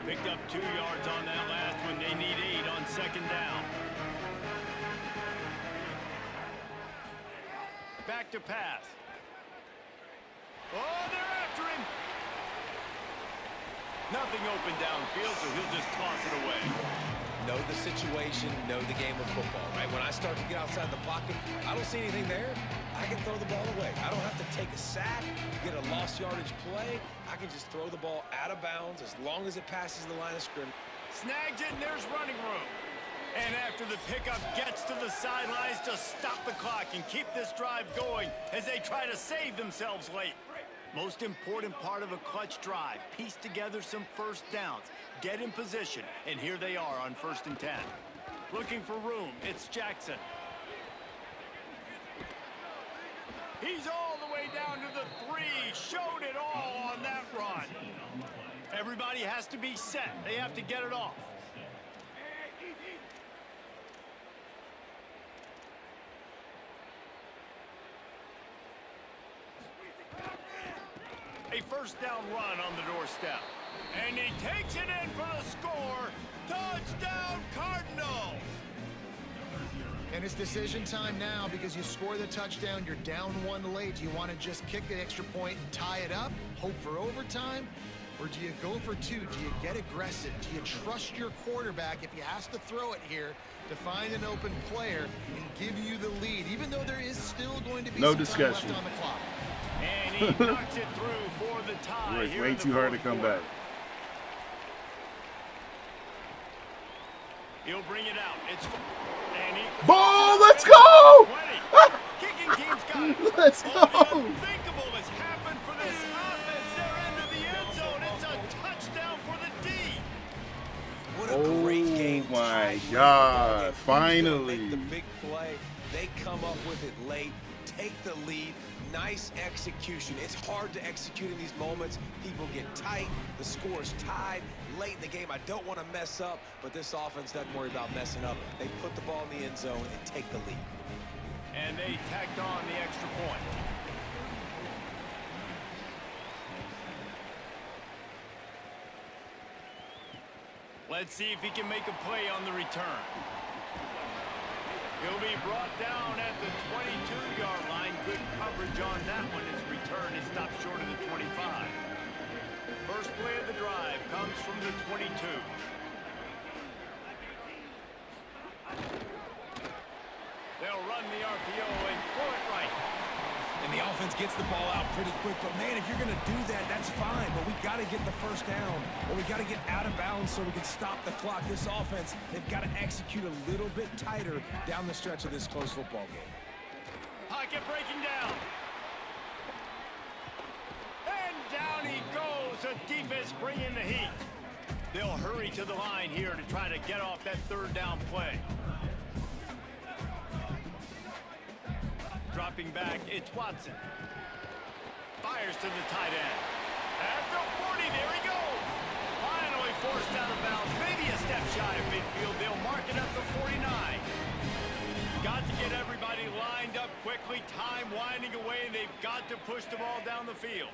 Speaker 2: Picked up 2 yards on that last one. They need 8 on 2nd down. Back to pass. Oh, they're after him. Nothing open downfield, so he'll just toss it away.
Speaker 4: Know the situation, know the game of football, right? When I start to get outside the pocket, I don't see anything there, I can throw the ball away. I don't have to take a sack, get a lost yardage play. I can just throw the ball out of bounds as long as it passes the line of scrimmage.
Speaker 2: Snags it, and there's running room. And after the pickup gets to the sidelines to stop the clock and keep this drive going as they try to save themselves late. Most important part of a clutch drive, piece together some first downs, get in position, and here they are on 1st and 10. Looking for room, it's Jackson. He's all the way down to the 3, showed it all on that run. Everybody has to be set, they have to get it off. A first down run on the doorstep. And he takes it in for the score. Touchdown, Cardinals!
Speaker 3: And it's decision time now because you score the touchdown, you're down 1 late. Do you want to just kick the extra point and tie it up, hope for overtime? Or do you go for 2? Do you get aggressive? Do you trust your quarterback if he has to throw it here to find an open player and give you the lead, even though there is still going to be
Speaker 1: No
Speaker 3: some
Speaker 1: discussion.
Speaker 2: And
Speaker 3: time left on the clock?
Speaker 2: he knocks it through for the tie.
Speaker 1: Worked
Speaker 2: here
Speaker 1: way
Speaker 2: in the
Speaker 1: too hard to
Speaker 2: fourth
Speaker 1: come
Speaker 2: quarter.
Speaker 1: back.
Speaker 2: He'll bring it out. It's and he
Speaker 1: Ball, let's go!
Speaker 2: 20. Kicking team's got it.
Speaker 1: Let's
Speaker 2: Oh,
Speaker 1: go!
Speaker 2: the unthinkable has happened for this offense. They're into the end zone. It's a touchdown for the D.
Speaker 4: What a great game.
Speaker 1: Oh my
Speaker 4: Tight
Speaker 1: God,
Speaker 4: game.
Speaker 1: finally.
Speaker 4: Make the big play. They come up with it late, take the lead. Nice execution. It's hard to execute in these moments. People get tight. The score is tied late in the game. I don't want to mess up, but this offense doesn't worry about messing up. They put the ball in the end zone and take the lead.
Speaker 2: And they tacked on the extra point. Let's see if he can make a play on the return. He'll be brought down at the 22-yard line. Good coverage on that one. His return is stopped short of the 25. First play of the drive comes from the 22. They'll run the RPO and throw it right.
Speaker 4: And the offense gets the ball out pretty quick. But, man, if you're going to do that, that's fine. But we got to get the first down, or we got to get out of bounds so we can stop the clock. This offense, they've got to execute a little bit tighter down the stretch of this close football game.
Speaker 2: Pocket breaking down. And down he goes. The defense bringing the heat. They'll hurry to the line here to try to get off that third down play. Dropping back, it's Watson. Fires to the tight end. At the 40, there he goes. Finally forced out of bounds. Maybe a step shy of midfield. They'll mark it at the 49. Got to get everybody lined up quickly. Time winding away, and they've got to push the ball down the field.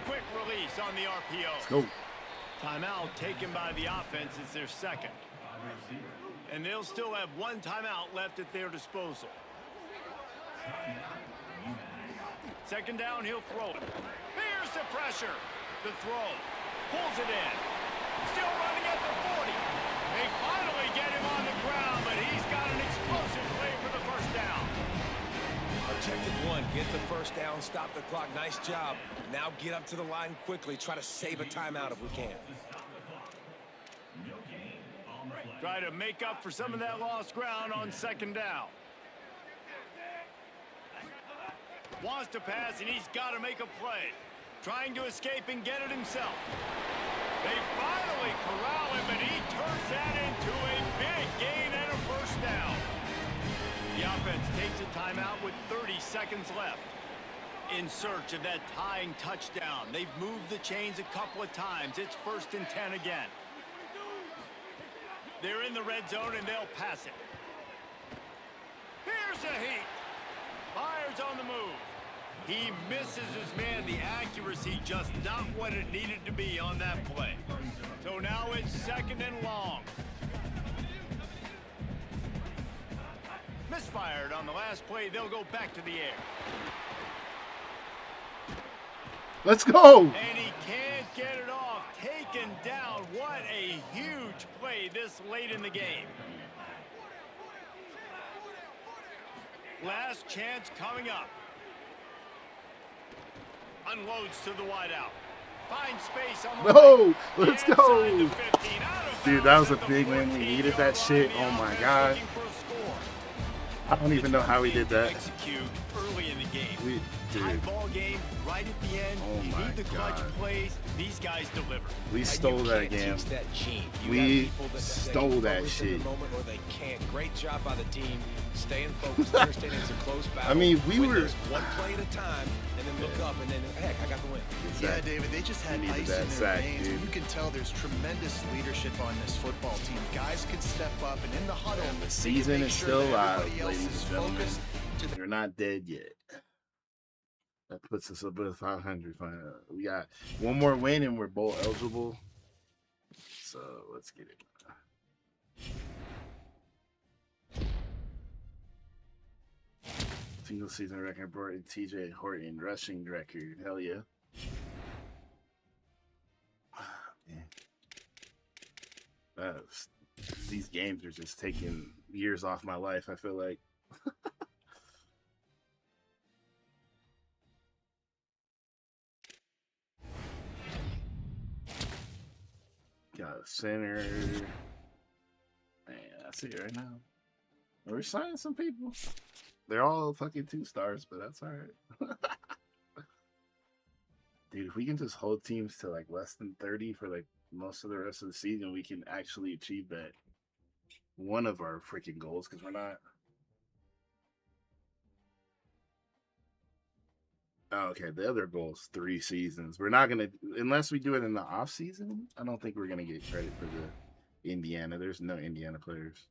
Speaker 2: Quick release on the RPO.
Speaker 1: Let's go.
Speaker 2: Timeout taken by the offense. It's their second. And they'll still have one timeout left at their disposal. Second down, he'll throw it. Here's the pressure. The throw. Pulls it in. Still running at the 40. They finally get him on the ground, but he's got an explosive play for the first down.
Speaker 4: Objective one, get the first down, stop the clock. Nice job. Now get up to the line quickly. Try to save a timeout if we can.
Speaker 2: Try to make up for some of that lost ground on second down. Wants to pass, and he's got to make a play. Trying to escape and get it himself. They finally corral him, and he turns that into a big gain and a first down. The offense takes a timeout with 30 seconds left. In search of that tying touchdown. They've moved the chains a couple of times. It's 1st and 10 again. They're in the red zone, and they'll pass it. Here's a heat. Fires on the move. He misses his man. The accuracy just not what it needed to be on that play. So now it's 2nd and long. Misfired on the last play. They'll go back to the air.
Speaker 1: Let's go.
Speaker 2: And he can't get it off. Taken down. What a huge play this late in the game. Last chance coming up. Unloads to the wideout. Finds space on the
Speaker 1: No, let's
Speaker 2: inside
Speaker 1: go.
Speaker 2: the 15, out of
Speaker 1: Dude, that was a
Speaker 2: bounds at
Speaker 1: big
Speaker 2: the
Speaker 1: win. We
Speaker 2: 14.
Speaker 1: needed that shit. Oh my god.
Speaker 2: Looking for a score.
Speaker 1: I don't even know how we did that.
Speaker 2: Execute early in the game. High
Speaker 1: Dude,
Speaker 2: ball game right at the end.
Speaker 1: Oh
Speaker 2: you
Speaker 1: my
Speaker 2: need the clutch
Speaker 1: God.
Speaker 2: plays. These guys deliver.
Speaker 1: we stole that game. We stole that shit.
Speaker 4: Or they can't. Great job by the team. Staying focused, understanding it's a close battle.
Speaker 1: I mean, we
Speaker 4: Win
Speaker 1: were-
Speaker 4: this one play at a time, and then look up, and then heck, I got the win.
Speaker 3: Yeah, David, they just had
Speaker 1: We needed
Speaker 3: ice
Speaker 1: that
Speaker 3: in their
Speaker 1: sack,
Speaker 3: veins.
Speaker 1: dude.
Speaker 3: You can tell there's tremendous leadership on this football team. Guys can step up, and in the huddle,
Speaker 1: And the
Speaker 3: they
Speaker 1: season
Speaker 3: can make
Speaker 1: is
Speaker 3: sure
Speaker 1: still
Speaker 3: that
Speaker 1: alive,
Speaker 3: everybody else
Speaker 1: ladies
Speaker 3: is
Speaker 1: and gentlemen.
Speaker 3: focused to the
Speaker 1: You're not dead yet. That puts us above 500. We got one more win and we're bowl eligible. So let's get it. Single season record broken TJ Horton rushing record. Hell yeah. Man. These games are just taking years off my life, I feel like. Got a center. Man, I see it right now. We're signing some people. They're all fucking 2 stars, but that's alright. Dude, if we can just hold teams to like less than 30 for like most of the rest of the season, we can actually achieve that one of our freaking goals, because we're not. Oh, okay, the other goal is 3 seasons. We're not gonna, unless we do it in the off season. I don't think we're gonna get credit for the Indiana. There's no Indiana players.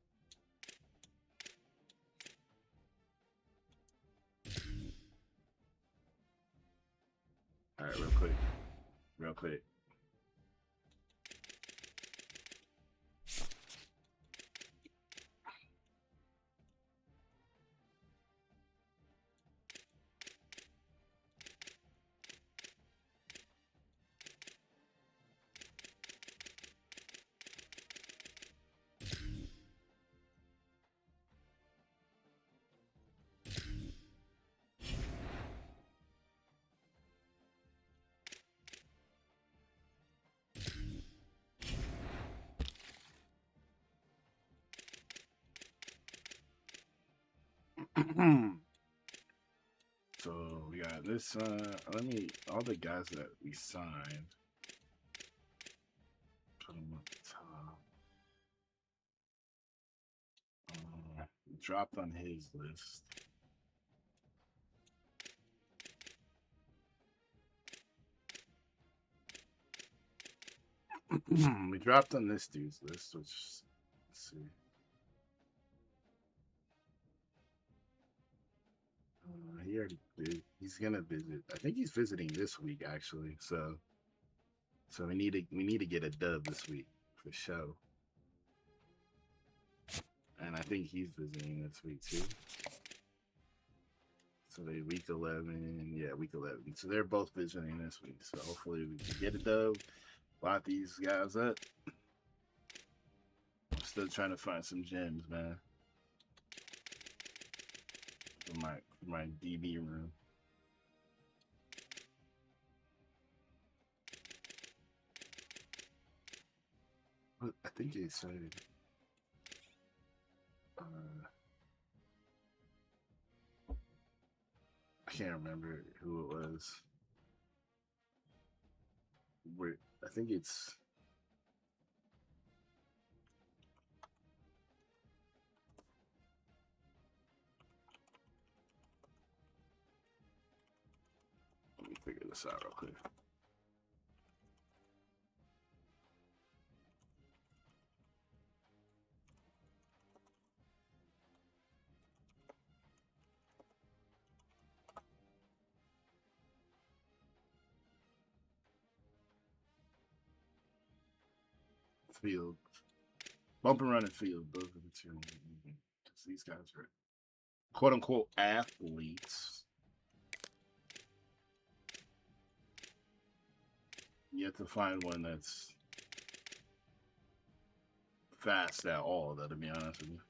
Speaker 1: All right, real quick. So we got this. All the guys that we signed. Put them at the top. Dropped on his list. We dropped on this dude's list, which, let's see. He already did. He's gonna visit. I think he's visiting this week, actually. So we need to get a dub this week for sure. And I think he's visiting this week too. So they week 11, yeah, week 11. So they're both visiting this week. So hopefully we can get a dub. Lock these guys up. I'm still trying to find some gems, man. For my DB room. I think they said I can't remember who it was. I think it's let me figure this out real quick. Field, bump and run and field. Those are the two. These guys are quote unquote athletes. You have to find one that's fast at all, though, to be honest with you.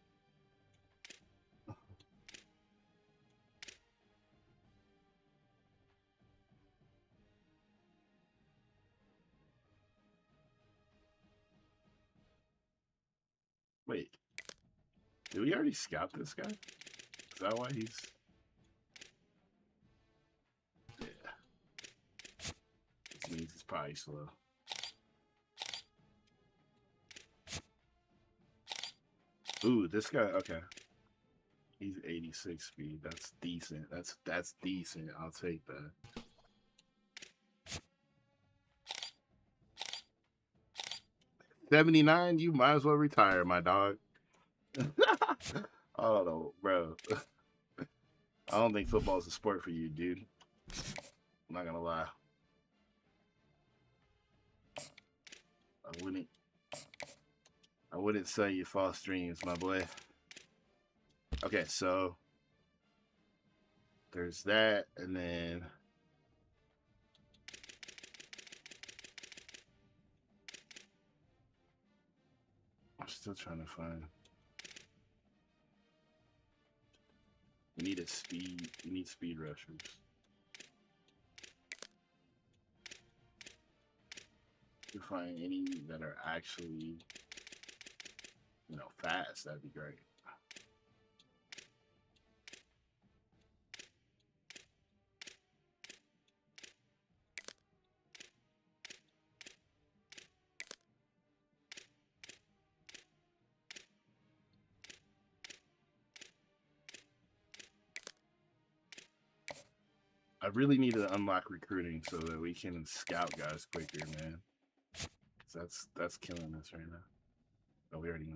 Speaker 1: Wait, did we already scout this guy? Is that why he's... Yeah. This means he's probably slow. Ooh, this guy, okay. He's 86 speed. That's decent. That's decent. I'll take that. $79, you might as well retire, my dog. I don't know, bro. I don't think football is a sport for you, dude. I'm not gonna lie. I wouldn't sell you false dreams, my boy. Okay, so there's that, and then I'm still trying to find. We need speed rushers. If you find any that are actually, fast, that'd be great. I really need to unlock recruiting so that we can scout guys quicker, man. That's killing us right now. Oh, we already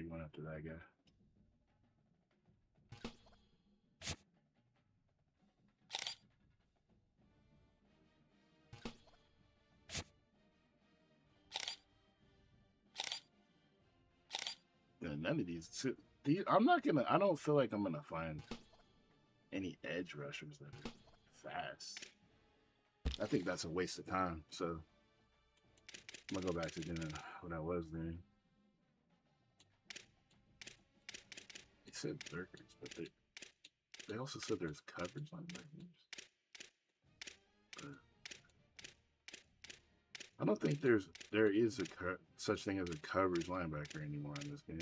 Speaker 1: went after that guy. Yeah, none of these. I don't feel like I'm gonna find any edge rushers that are fast. I think that's a waste of time. So I'm gonna go back to doing what I was doing. They said lurkers, but they also said there's coverage linebackers. I don't think there is such thing as a coverage linebacker anymore in this game.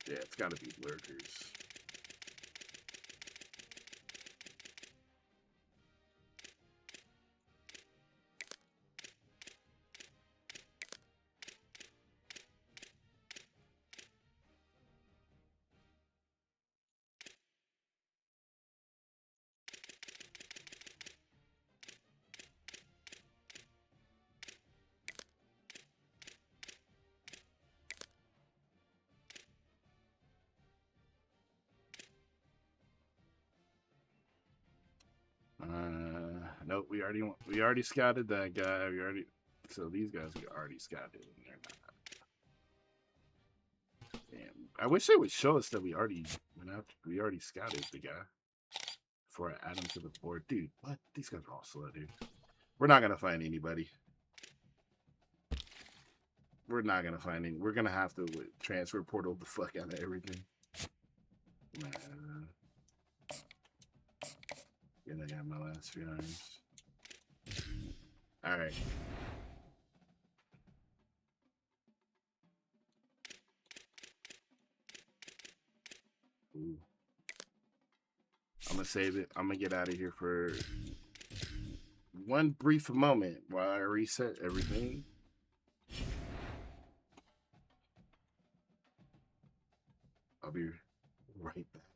Speaker 1: Yeah, it's got to be lurkers. Nope, we already scouted that guy. So these guys we already scouted, and they're not. Damn, I wish they would show us that we already scouted the guy before I add him to the board, dude. What? These guys are all slow, dude. We're not gonna find anybody. We're not gonna find any. We're gonna have to transfer portal the fuck out of everything. Man. Yeah, I got my last few items. All right. Ooh. I'm gonna save it. I'm gonna get out of here for one brief moment while I reset everything. I'll be right back.